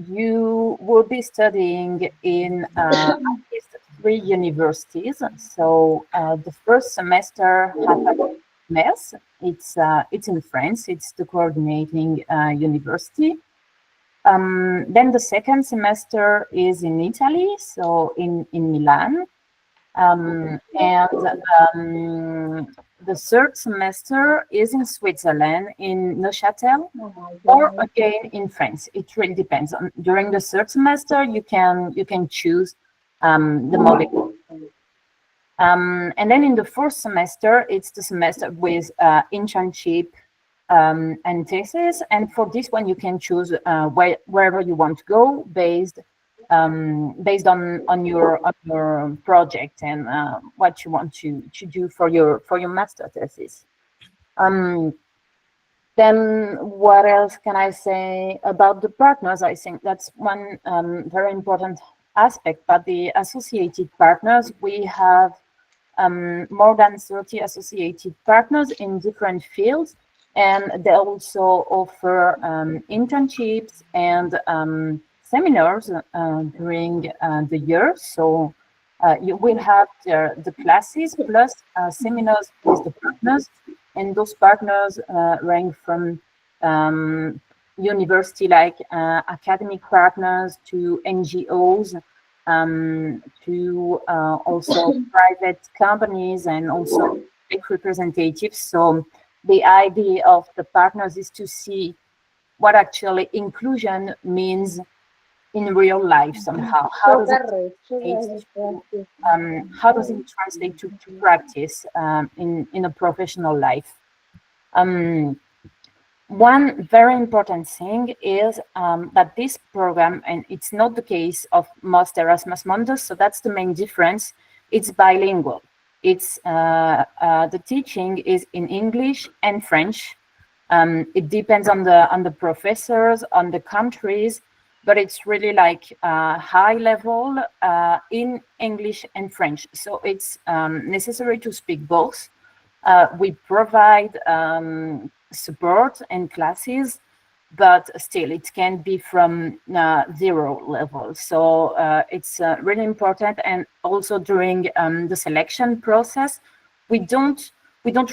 you will be studying in at least 3 universities. So the first semester has a MES. It's in France. It's the coordinating university. Then the second semester is in Italy, so in Milan. And the third semester is in Switzerland, in Neuchâtel, or again in France. It really depends. During the third semester, you can choose the model. And then in the fourth semester, it's the semester with internship and thesis. And for this one, you can choose wherever you want to go based on your project and what you want to do for your master thesis. Then what else can I say about the partners? I think that's one very important aspect. But the associated partners, we have more than 30 associated partners in different fields, and they also offer internships and seminars during the year. So you will have the classes plus seminars with the partners, and those partners range from university like academic partners to NGOs, to also private companies and also big representatives. So the idea of the partners is to see what actually inclusion means in real life somehow. How does it translate to practice in a professional life? One very important thing is that this program, and it's not the case of most Erasmus Mundus, so that's the main difference, it's bilingual. It's the teaching is in English and French. It depends on the professors, on the countries, but it's really like high level in English and French. So it's necessary to speak both. We provide support and classes, but still it can be from 0 level. So it's really important. And also during the selection process, we don't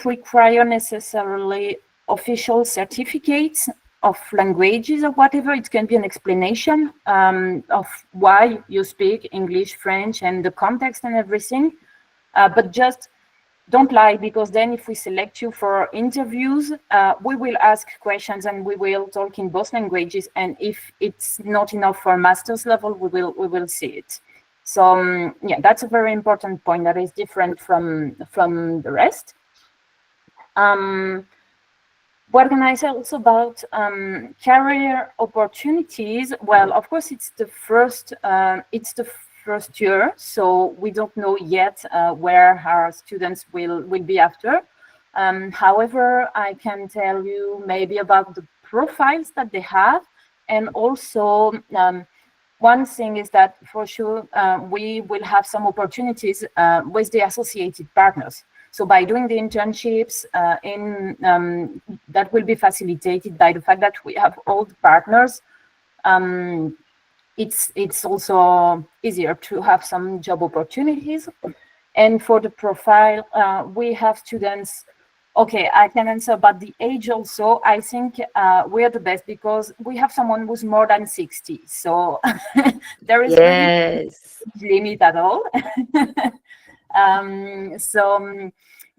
require necessarily official certificates of languages or whatever. It can be an explanation of why you speak English, French, and the context and everything. But just don't lie, because then if we select you for interviews, we will ask questions and we will talk in both languages. And if it's not enough for master's level, we will see it. So yeah, that's a very important point that is different from the rest. What can I say also about career opportunities? Well, of course, it's the first year, so we don't know yet where our students will be after. However, I can tell you maybe about the profiles that they have, and also one thing is that for sure we will have some opportunities with the associated partners. So by doing the internships that will be facilitated by the fact that we have all the partners, it's also easier to have some job opportunities. And for the profile, we have students. Okay, I can answer about the age also. I think we're the best because we have someone who's more than 60. So there is no limit at all.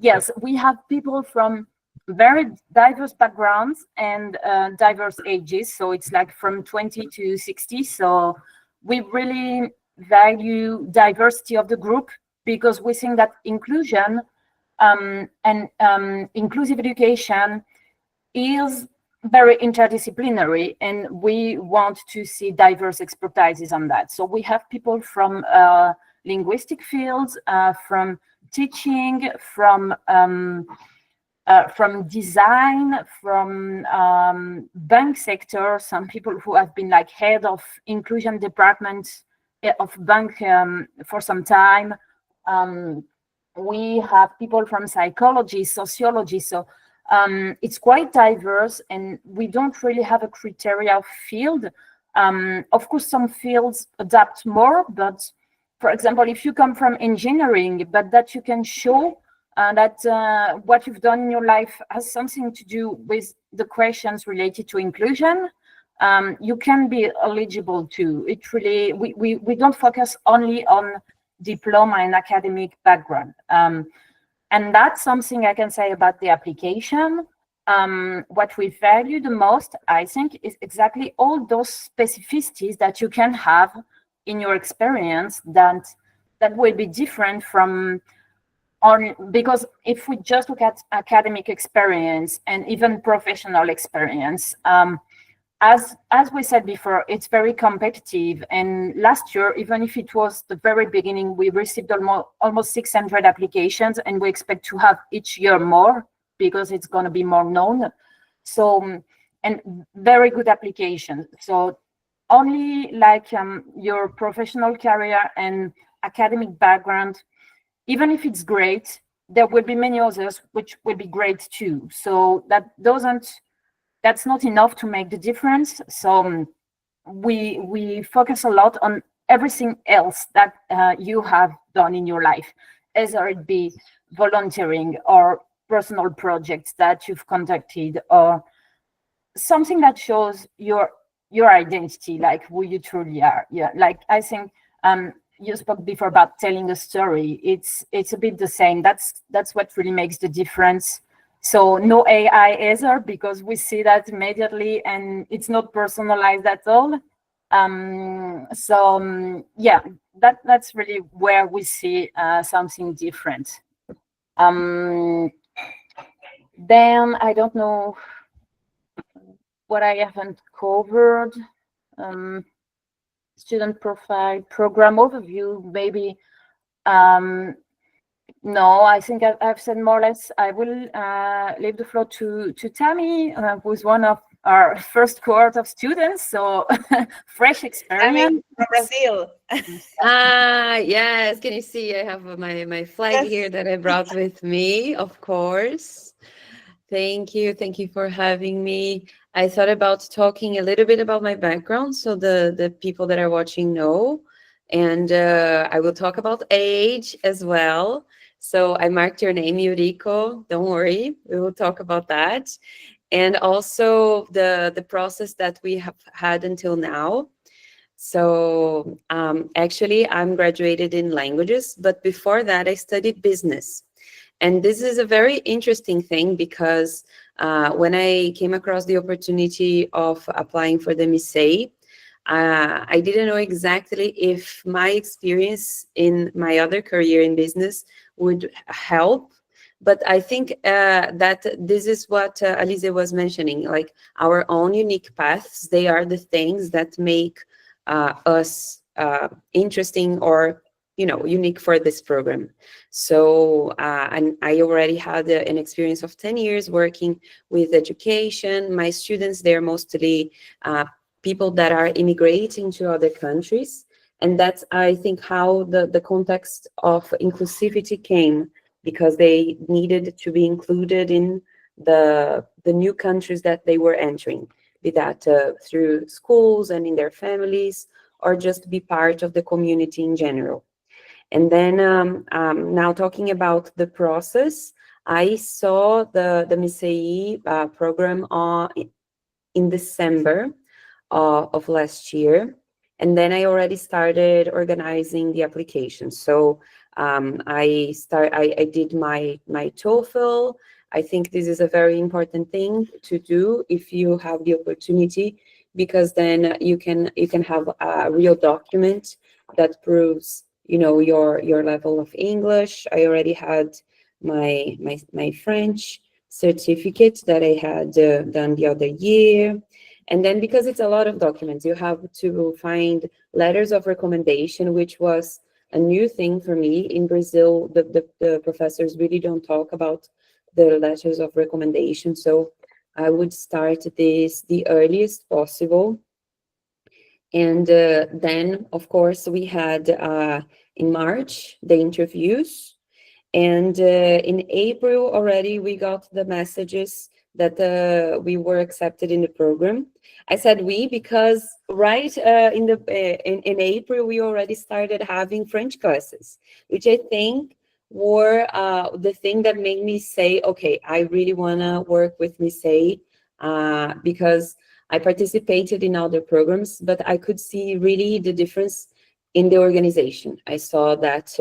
Yes, we have people from very diverse backgrounds and diverse ages. So it's like from 20 to 60. So we really value diversity of the group, because we think that inclusion and inclusive education is very interdisciplinary, and we want to see diverse expertises on that. So we have people from linguistic fields, from teaching, from design, from bank sector, some people who have been like head of inclusion department of bank for some time. we have people from psychology, sociology, so it's quite diverse, and we don't really have a criteria of field. Of course, some fields adapt more, but for example, if you come from engineering, but that you can show that what you've done in your life has something to do with the questions related to inclusion, you can be eligible to. It really, we don't focus only on diploma and academic background. And that's something I can say about the application. What we value the most, I think, is exactly all those specificities that you can have in your experience that will be different from because if we just look at academic experience and even professional experience, as we said before, it's very competitive. And last year, even if it was the very beginning, we received almost 600 applications, and we expect to have each year more because it's going to be more known. So, and very good applications. So only like your professional career and academic background, even if it's great, there will be many others which will be great too. So that's not enough to make the difference. So we focus a lot on everything else that you have done in your life, either it be volunteering or personal projects that you've conducted, or something that shows your identity, like who you truly are. Yeah, like I think you spoke before about telling a story. It's a bit the same. That's what really makes the difference. So no AI either, because we see that immediately and it's not personalized at all. Yeah, that's really where we see something different. Then I don't know what I haven't covered. Student profile, program overview, maybe. No, I think I've said more or less. I will leave the floor to Tammy, who's one of our first cohort of students, so fresh experience. From Brazil. Yes, can you see I have my flag here that I brought with me, of course. Thank you for having me. I thought about talking a little bit about my background so the people that are watching know, and I will talk about age as well. So I marked your name, Yuriko, don't worry, we will talk about that. And also the process that we have had until now. So actually I'm graduated in languages, but before that I studied business. And this is a very interesting thing because when I came across the opportunity of applying for the MISEI, I didn't know exactly if my experience in my other career in business would help. But I think that this is what Alize was mentioning, like our own unique paths. They are the things that make us interesting or unique for this program. So and I already had an experience of 10 years working with education. My students, they're mostly people that are immigrating to other countries. And that's, I think, how the context of inclusivity came, because they needed to be included in the new countries that they were entering, be that through schools and in their families, or just be part of the community in general. And then now talking about the process, I saw the MISEI program in December of last year. And then I already started organizing the application. So I did my TOEFL. I think this is a very important thing to do if you have the opportunity, because then you can have a real document that proves your level of English. I already had my French certificate that I had done the other year. And then because it's a lot of documents, you have to find letters of recommendation, which was a new thing for me. In Brazil, the professors really don't talk about the letters of recommendation. So I would start this the earliest possible. And then, of course, we had in March the interviews. And in April already, we got the messages that we were accepted in the program. I said we because right in April, we already started having French classes, which I think were the thing that made me say, okay, I really want to work with MISEI, because I participated in other programs, but I could see really the difference in the organization. I saw that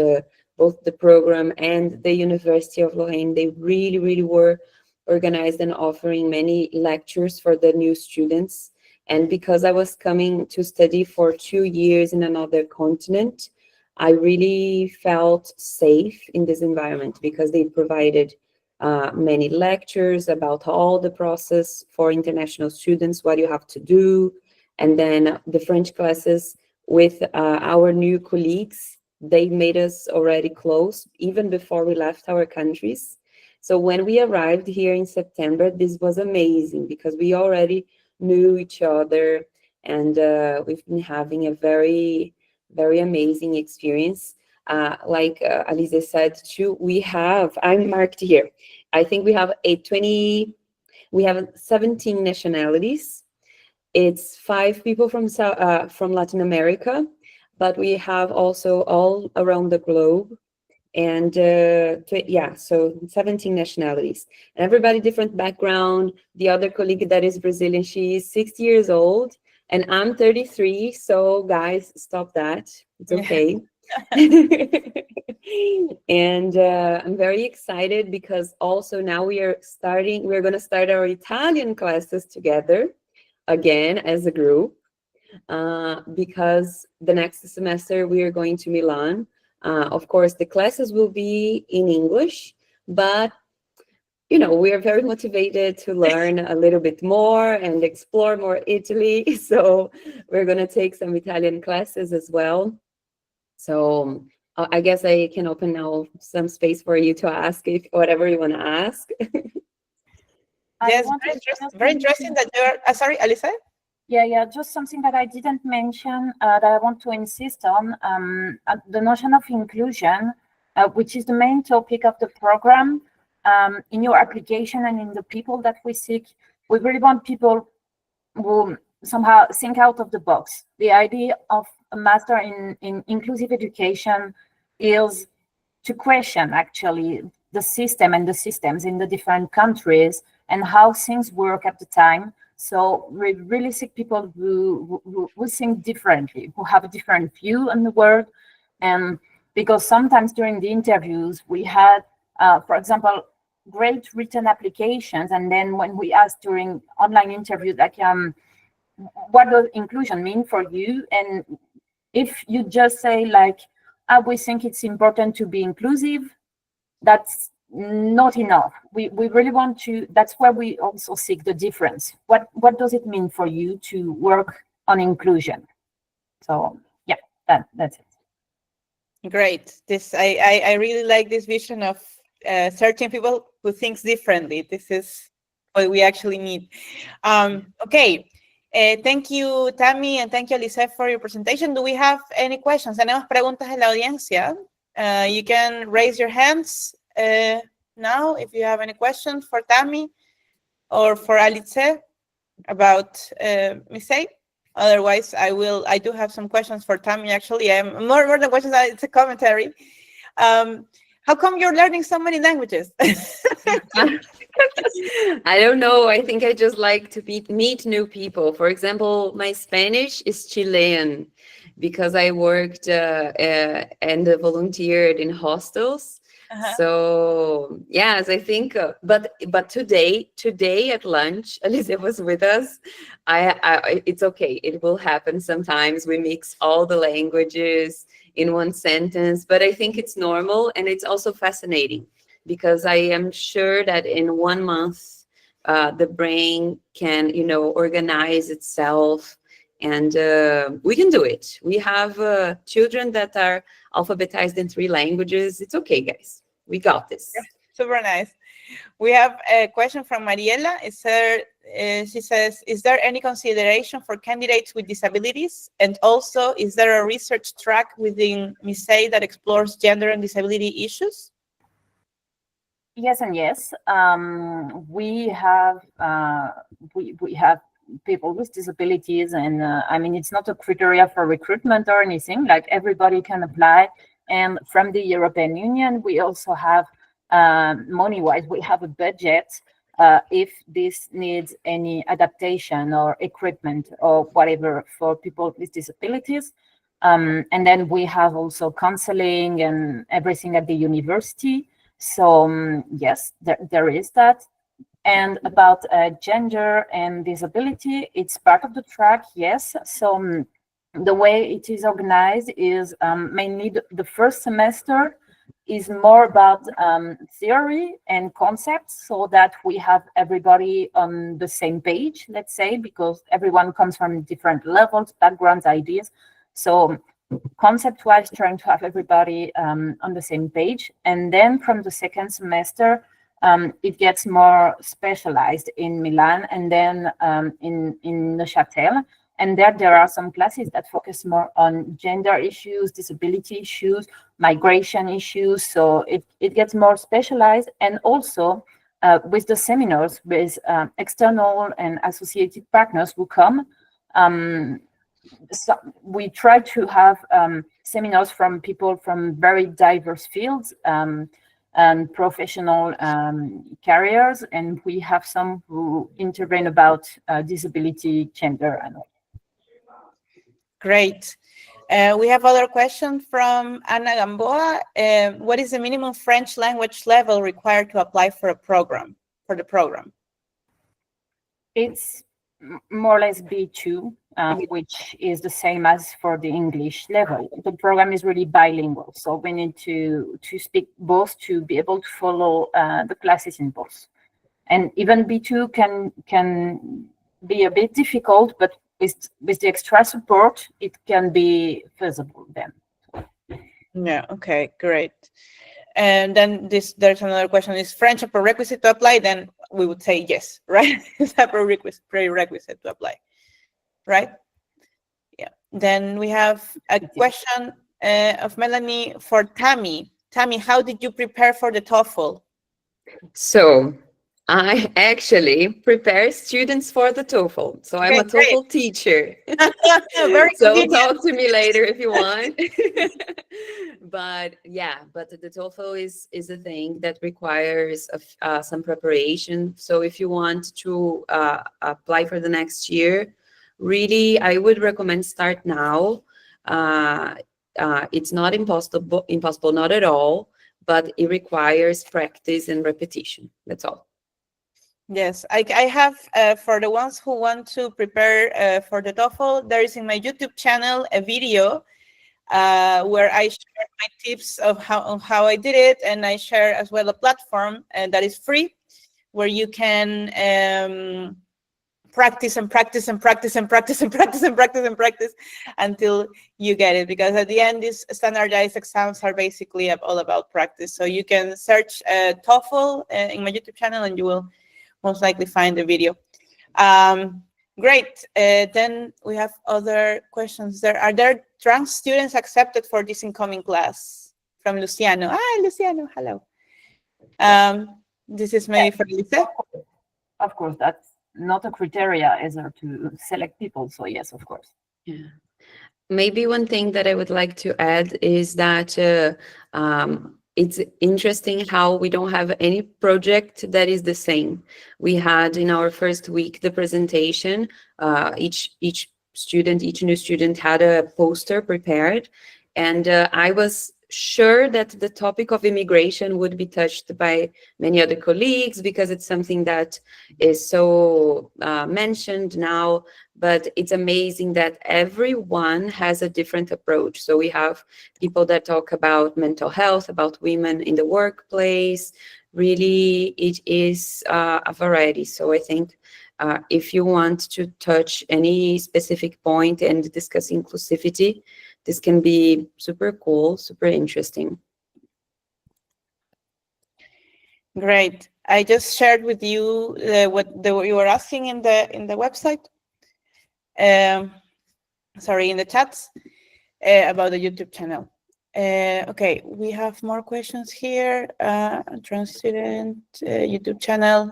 both the program and the University of Lorraine, they really were organized and offering many lectures for the new students. And because I was coming to study for 2 years in another continent, I really felt safe in this environment because they provided many lectures about all the process for international students, what you have to do. And then the French classes with our new colleagues, they made us already close even before we left our countries. So when we arrived here in September, this was amazing because we already knew each other, and we've been having a very amazing experience. Like Alize said too, I'm marked here. I think we have 17 nationalities. It's 5 people from Latin America, but we have also all around the globe. And so 17 nationalities. And everybody different background. The other colleague that is Brazilian, she is 60 years old, and I'm 33. So guys, stop that. It's okay. And I'm very excited because also now we're going to start our Italian classes together again as a group, because the next semester we are going to Milan. Of course, the classes will be in English, but we are very motivated to learn a little bit more and explore more Italy. So we're going to take some Italian classes as well. So I guess I can open now some space for you to ask whatever you want to ask. Yes, very interesting that you're, sorry, Alice? Yeah, just something that I didn't mention that I want to insist on, the notion of inclusion, which is the main topic of the program. In your application and in the people that we seek, we really want people who somehow think out of the box. The idea of a master in inclusive education is to question actually the system and the systems in the different countries and how things work at the time. So we really seek people who think differently, who have a different view on the world. And because sometimes during the interviews, we had, for example, great written applications. And then when we asked during online interviews, like, what does inclusion mean for you? And if you just say like, we think it's important to be inclusive, that's not enough. We really want to, that's where we also seek the difference. What does it mean for you to work on inclusion? So yeah, that's it. Great. I really like this vision of searching people who thinks differently. This is what we actually need. Okay. Thank you, Tammy, and thank you, Alice, for your presentation. Do we have any questions? ¿Tenemos preguntas de la audiencia? You can raise your hands now if you have any questions for Tammy or for Alice about MISEI. Otherwise, I do have some questions for Tammy, actually. More than questions, it's a commentary. How come you're learning so many languages? I don't know. I think I just like to meet new people. For example, my Spanish is Chilean because I worked and volunteered in hostels. So yes, I think. But today at lunch, Alice was with us. It's okay. It will happen sometimes. We mix all the languages in one sentence, but I think it's normal, and it's also fascinating because I am sure that in 1 month the brain can organize itself, and we can do it. We have children that are alphabetized in 3 languages. It's okay, guys, we got this. Super nice. We have a question from Mariela. She says, is there any consideration for candidates with disabilities? And also, is there a research track within MISEI that explores gender and disability issues? Yes and yes. We have people with disabilities, and I mean, it's not a criteria for recruitment or anything. Like, everybody can apply. And from the European Union, we also have money-wise, we have a budget if this needs any adaptation or equipment or whatever for people with disabilities. And then we have also counseling and everything at the university. So yes, there is that. And about gender and disability, it's part of the track, yes. So the way it is organized is mainly the first semester is more about theory and concepts, so that we have everybody on the same page, let's say, because everyone comes from different levels, backgrounds, ideas. So concept-wise, trying to have everybody on the same page. And then from the second semester, it gets more specialized in Milan and then in Neuchâtel. And there are some classes that focus more on gender issues, disability issues, migration issues. So it gets more specialized. And also with the seminars, with external and associated partners who come, so we try to have seminars from people from very diverse fields and professional careers. And we have some who intervene about disability, gender, and all. Great. We have other question from Ana Gamboa. What is the minimum French language level required to apply for a program, for the program? It's more or less B2, which is the same as for the English level. The program is really bilingual, so we need to speak both to be able to follow the classes in both. And even B2 can be a bit difficult, but with the extra support, it can be feasible then. Yeah, okay, great. And then there's another question, is French a prerequisite to apply? Then we would say yes, right? It's a prerequisite to apply, right? Yeah. Then we have a question of Melanie for Tammy. Tammy, how did you prepare for the TOEFL? So I actually prepare students for the TOEFL. So I'm a TOEFL teacher. Very So convenient. talk to me later if you want. But yeah, but the TOEFL is a thing that requires some preparation. So if you want to apply for the next year, really, I would recommend start now. It's not impossible, not at all, but it requires practice and repetition. That's all. Yes, I have, for the ones who want to prepare for the TOEFL, there is in my YouTube channel a video where I share my tips of how I did it, and I share as well a platform that is free, where you can practice and practice and practice and practice and practice and practice and practice until you get it. Because at the end, these standardized exams are basically all about practice. So you can search TOEFL in my YouTube channel, and you will most likely find the video. Great. Then we have other questions. Are there trans students accepted for this incoming class? From Luciano. Hi, Luciano. Hello. This is maybe for Lisa. Of course, that's not a criteria either to select people. So yes, of course. Yeah. Maybe one thing that I would like to add is that it's interesting how we don't have any project that is the same. We had in our first week the presentation. Each new student had a poster prepared, and I was sure that the topic of immigration would be touched by many other colleagues because it's something that is so mentioned now. But it's amazing that everyone has a different approach. So we have people that talk about mental health, about women in the workplace. Really, it is a variety. So I think if you want to touch any specific point and discuss inclusivity, this can be super cool, super interesting. Great. I just shared with you what you were asking in the website. Sorry, in the chats about the YouTube channel. Okay, we have more questions here. Student YouTube channel.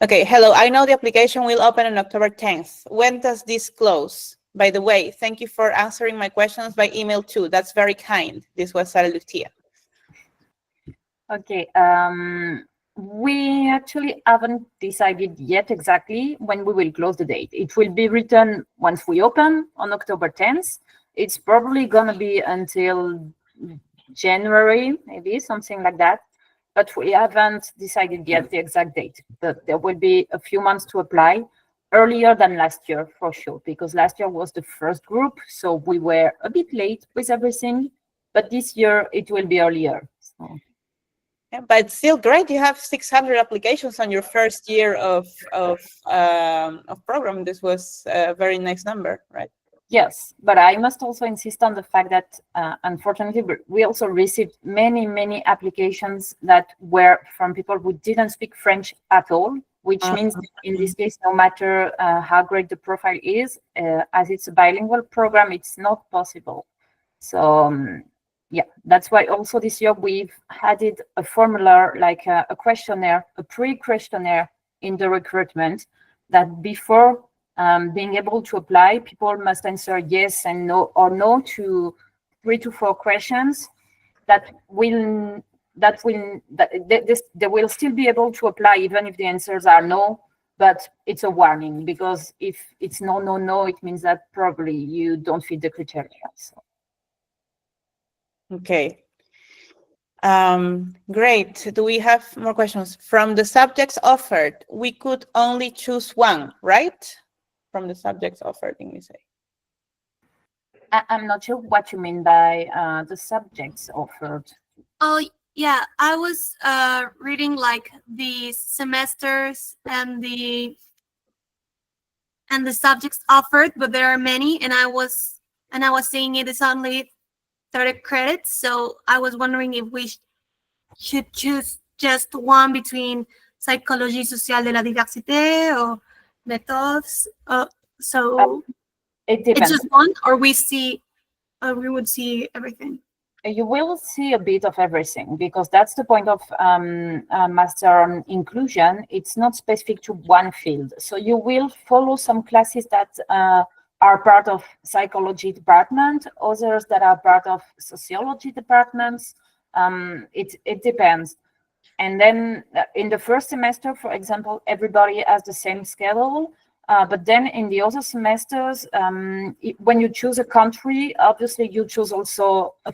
Okay, hello. I know the application will open on October 10th. When does this close? By the way, thank you for answering my questions by email too. That's very kind. This was Sara Lucía. Okay. We actually haven't decided yet exactly when we will close the date. It will be written once we open on October 10th. It's probably going to be until January, maybe something like that. But we haven't decided yet the exact date. But there will be a few months to apply, earlier than last year for sure, because last year was the first group, so we were a bit late with everything. But this year it will be earlier. So. Yeah, but it's still great. You have 600 applications on your first year of program. This was a very nice number, right? Yes, but I must also insist on the fact that, unfortunately, we also received many applications that were from people who didn't speak French at all, which means in this case, no matter how great the profile is, as it's a bilingual program, it's not possible. So, yeah, that's why also this year we've added a formula, like a questionnaire, a pre-questionnaire in the recruitment, that before being able to apply, people must answer yes and no or no to 3 to 4 questions they will still be able to apply even if the answers are no, but it's a warning, because if it's no, it means that probably you don't fit the criteria. So. Okay. Great. Do we have more questions? From the subjects offered, we could only choose one, right? From the subjects offered in MISEI. I'm not sure what you mean by the subjects offered. Oh, yeah, I was reading like the semesters and the subjects offered, but there are many, and I was seeing it is only 30 credits. So I was wondering if we should choose just one between psychologie sociale de la diversité or methods. So it depends. It's just one, or we would see everything. You will see a bit of everything, because that's the point of Master on Inclusion. It's not specific to one field. So you will follow some classes that are part of psychology department, others that are part of sociology departments. It depends. And then in the first semester, for example, everybody has the same schedule. But then in the other semesters, when you choose a country, obviously you choose also a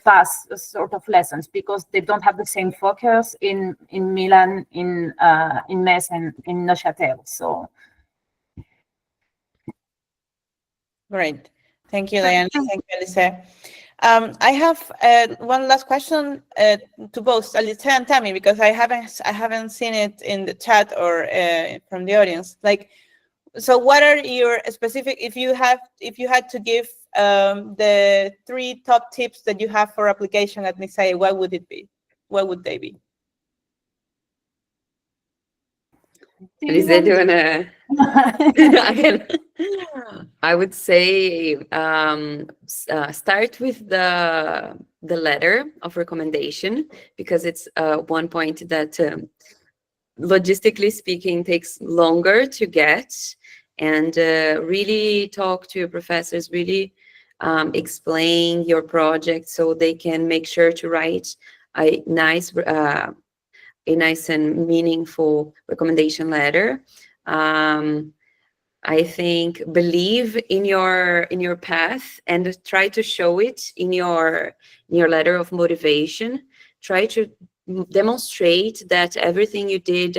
sort of lessons, because they don't have the same focus in Milan, in Metz, and in Neuchâtel. So. Great. Thank you, Diana. Thank you, Alice. I have one last question to both Alice and Tammy, because I haven't seen it in the chat or from the audience. Like, so what are your specific, if you had to give the 3 top tips that you have for application at MISEI, what would it be? What would they be? Alice, do you wanna? I would say start with the letter of recommendation, because it's one point that logistically speaking takes longer to get, and really talk to your professors, really explain your project so they can make sure to write a nice and meaningful recommendation letter. I think believe in your path and try to show it in your letter of motivation. Try to demonstrate that everything you did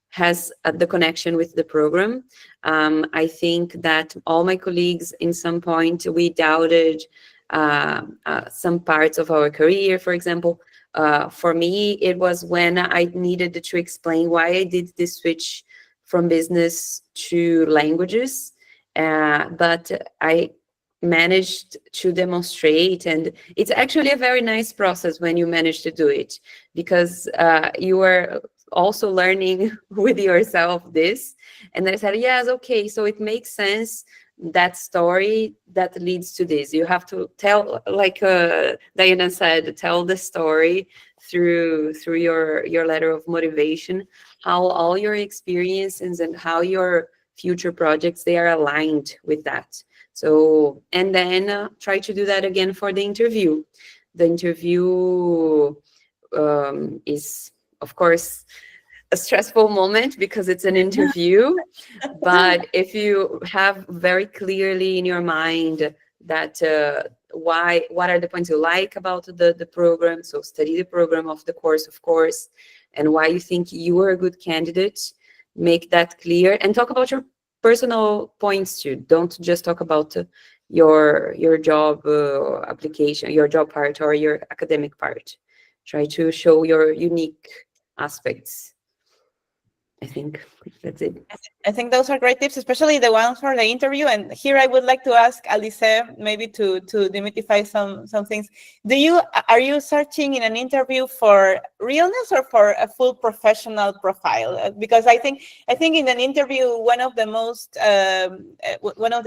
has the connection with the program. I think that all my colleagues, in some point, we doubted some parts of our career. For example, for me, it was when I needed to explain why I did this switch from business to languages, but I managed to demonstrate, and it's actually a very nice process when you manage to do it, because you are also learning with yourself this. And then I said, yes, okay, so it makes sense, that story that leads to this. You have to tell, like Diana said, tell the story through your letter of motivation, how all your experiences and how your future projects, they are aligned with that. So, and then try to do that again for the interview. The interview is, of course, a stressful moment because it's an interview. But if you have very clearly in your mind that what are the points you like about the program, so study the program of the course, of course, and why you think you are a good candidate, make that clear, and talk about your personal points too. Don't just talk about your job application, your job part, or your academic part. Try to show your unique aspects. I think that's it. I think those are great tips, especially the ones for the interview. And here I would like to ask Alice, maybe to demystify some things. Are you searching in an interview for realness or for a full professional profile? Because I think in an interview, one of the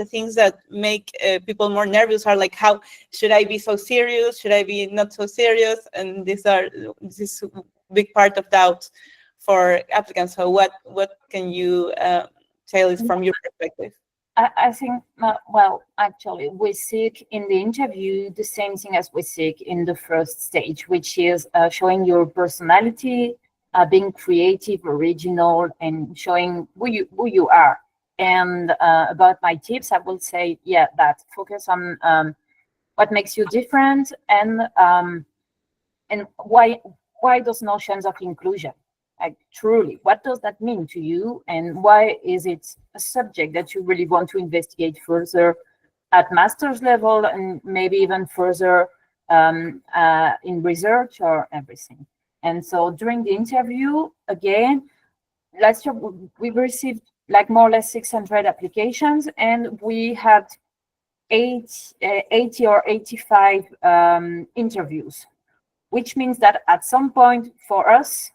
things that make people more nervous are like, how should I be so serious? Should I be not so serious? And this is a big part of doubt for applicants. So what can you tell us from your perspective? I think, well, actually, we seek in the interview the same thing as we seek in the first stage, which is showing your personality, being creative, original, and showing who you are. And about my tips, I will say, yeah, that focus on what makes you different, and why those notions of inclusion. Like, truly, what does that mean to you, and why is it a subject that you really want to investigate further at master's level, and maybe even further in research or everything? And so during the interview, again, last year we received like more or less 600 applications, and we had 80 or 85 interviews, which means that at some point for us,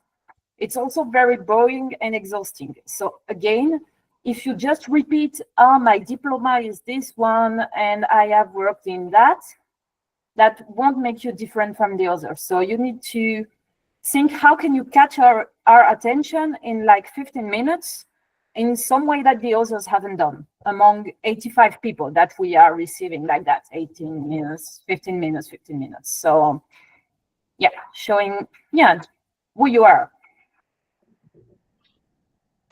it's also very boring and exhausting. So again, if you just repeat, my diploma is this one, and I have worked in that won't make you different from the others. So you need to think, how can you catch our attention in like 15 minutes in some way that the others haven't done among 85 people that we are receiving like that, 18 minutes, 15 minutes, 15 minutes. So yeah, showing, who you are.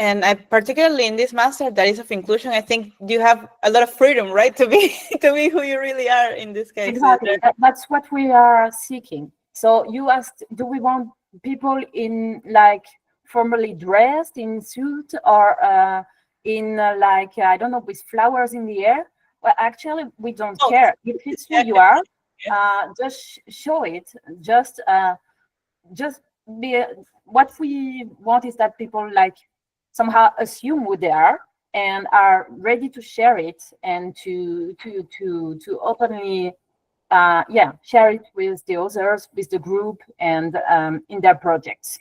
And particularly in this master that is of inclusion, I think you have a lot of freedom, right, to be who you really are in this case. Exactly, that's what we are seeking. So you asked, do we want people in like formally dressed in suit, or in like, I don't know, with flowers in the air? Well, actually, we don't care. If it's who you are, just show it. Just be. What we want is that people like somehow assume who they are and are ready to share it, and to openly share it with the others, with the group, and in their projects.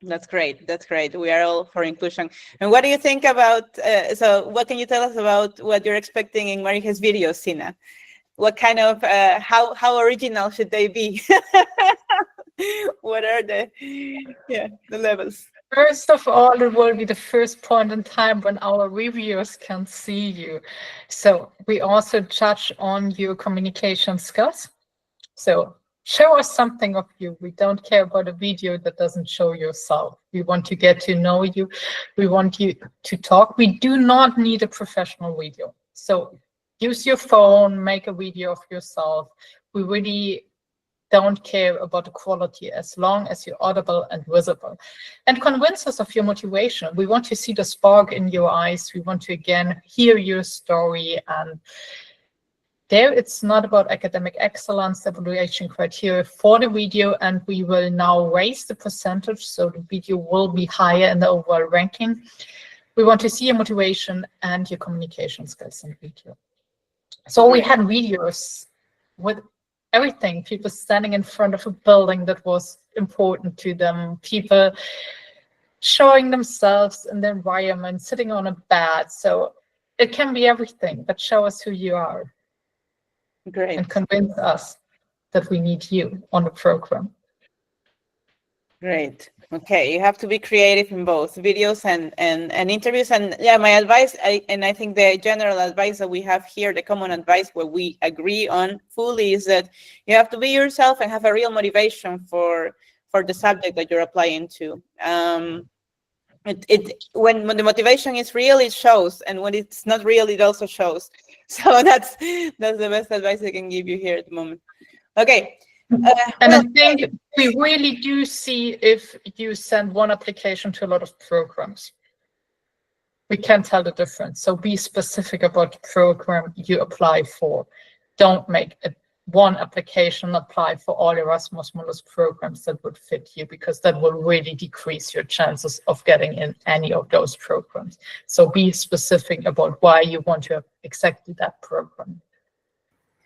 That's great. That's great. We are all for inclusion. And what do you think about, so what can you tell us about what you're expecting in MARIHE's videos, Sina? What kind of, how original should they be? What are the levels? First of all, it will be the first point in time when our reviewers can see you. So we also judge on your communication skills. So show us something of you. We don't care about a video that doesn't show yourself. We want to get to know you. We want you to talk. We do not need a professional video. So use your phone, make a video of yourself. We really don't care about the quality as long as you're audible and visible. And convince us of your motivation. We want to see the spark in your eyes. We want to, again, hear your story. And there, it's not about academic excellence, evaluation criteria for the video, and we will now raise the percentage, so the video will be higher in the overall ranking. We want to see your motivation and your communication skills in video. So we had videos with everything. People standing in front of a building that was important to them. People showing themselves in the environment, sitting on a bed. So it can be everything, but show us who you are. Great. And convince us that we need you on the program. Great. Okay, you have to be creative in both videos and interviews. And yeah, my advice, I think the general advice that we have here, the common advice where we agree on fully, is that you have to be yourself and have a real motivation for the subject that you're applying to. When the motivation is real, it shows, and when it's not real, it also shows. So that's the best advice I can give you here at the moment. Okay. And I think we really do see if you send one application to a lot of programs. We can tell the difference. So be specific about the program you apply for. Don't make one application apply for all Erasmus Mundus programs that would fit you, because that will really decrease your chances of getting in any of those programs. So be specific about why you want to have exactly that program.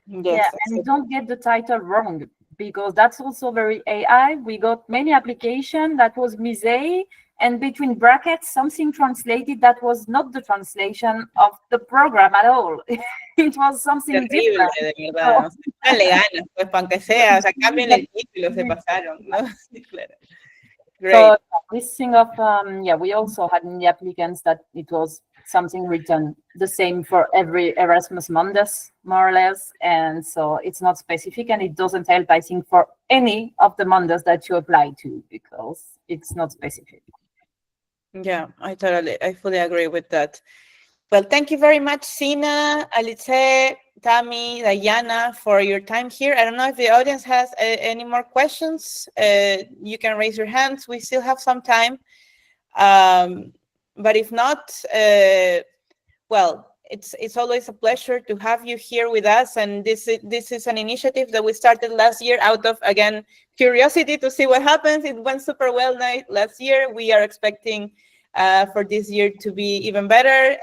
Yes, Yeah, and don't get the title wrong, because that's also very AI. We got many applications that was MISEI, and between brackets, something translated that was not the translation of the program at all. It was something terrible, different. de verdad. No le ganas, pues, para aunque sea, o sea, cambien el título, se pasaron, ¿no? Sí, claro. Great. So this thing of, yeah, we also had in the applicants that it was something written the same for every Erasmus Mundus, more or less. And so it's not specific, and it doesn't help, I think, for any of the Mundus that you apply to, because it's not specific. Yeah, I fully agree with that. Well, thank you very much, Sina, Alice, Tammy, Diana, for your time here. I don't know if the audience has any more questions. You can raise your hands. We still have some time. But if not, well, it's always a pleasure to have you here with us. And this is an initiative that we started last year out of, again, curiosity to see what happens. It went super well last year. We are expecting for this year to be even better.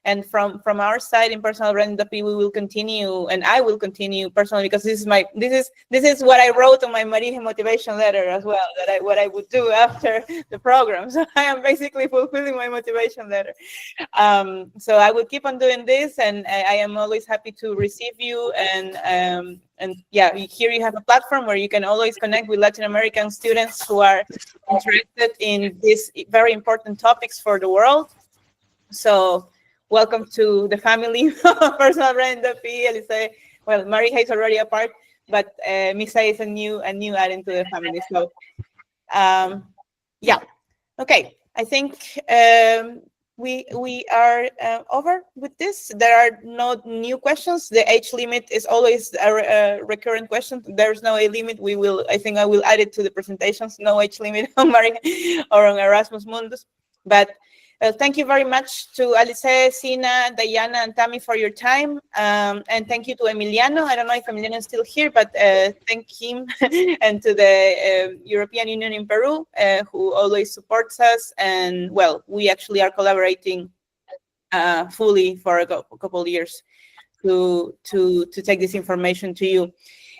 And from our side in personal branding, we will continue, and I will continue personally, because this is what I wrote on my MARIHE motivation letter as well, what I would do after the program. So I am basically fulfilling my motivation letter. So I will keep on doing this, and I am always happy to receive you. And yeah, here you have a platform where you can always connect with Latin American students who are interested in these very important topics for the world. So welcome to the family of personal branding. Alice, well, MARIHE is already a part, but MISEI is a new add into the family. So yeah, okay. I think we are over with this. There are no new questions. The age limit is always a recurrent question. There's no age limit. I think I will add it to the presentations. No age limit on MARIHE or on Erasmus Mundus. But thank you very much to Alice, Sina, Diana, and Tammy for your time. And thank you to Emiliano. I don't know if Emiliano is still here, but thank him and to the European Union in Peru, who always supports us. And well, we actually are collaborating fully for a couple of years to take this information to you.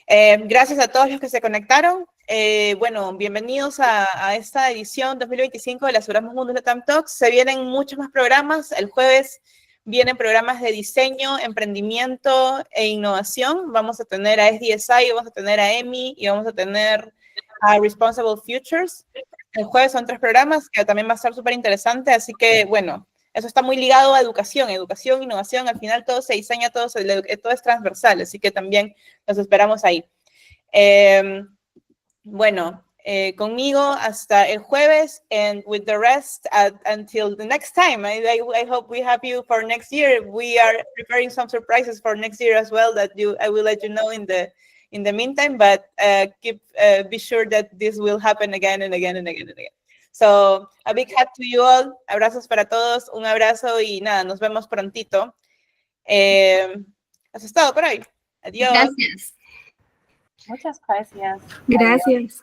Gracias a todos los que se conectaron. Bueno, bienvenidos a esta edición 2025 de las Erasmus Mundus Latam Talks. Se vienen muchos más programas. El jueves vienen programas de diseño, emprendimiento e innovación. Vamos a tener a SDSI, vamos a tener a EMI y vamos a tener a Responsible Futures. El jueves son 3 programas que también va a estar súper interesante. Así que, bueno, eso está muy ligado a educación, innovación. Al final todo se diseña, todo es transversal. Así que también los esperamos ahí. Bueno, conmigo hasta el jueves, and with the rest until the next time. I hope we have you for next year. We are preparing some surprises for next year as well that I will let you know in the meantime. But be sure that this will happen again and again and again and again. So a big hug to you all. Abrazos para todos. Un abrazo y nada, nos vemos prontito. Eso es todo por hoy. Adiós. Gracias. Muchas gracias. Gracias.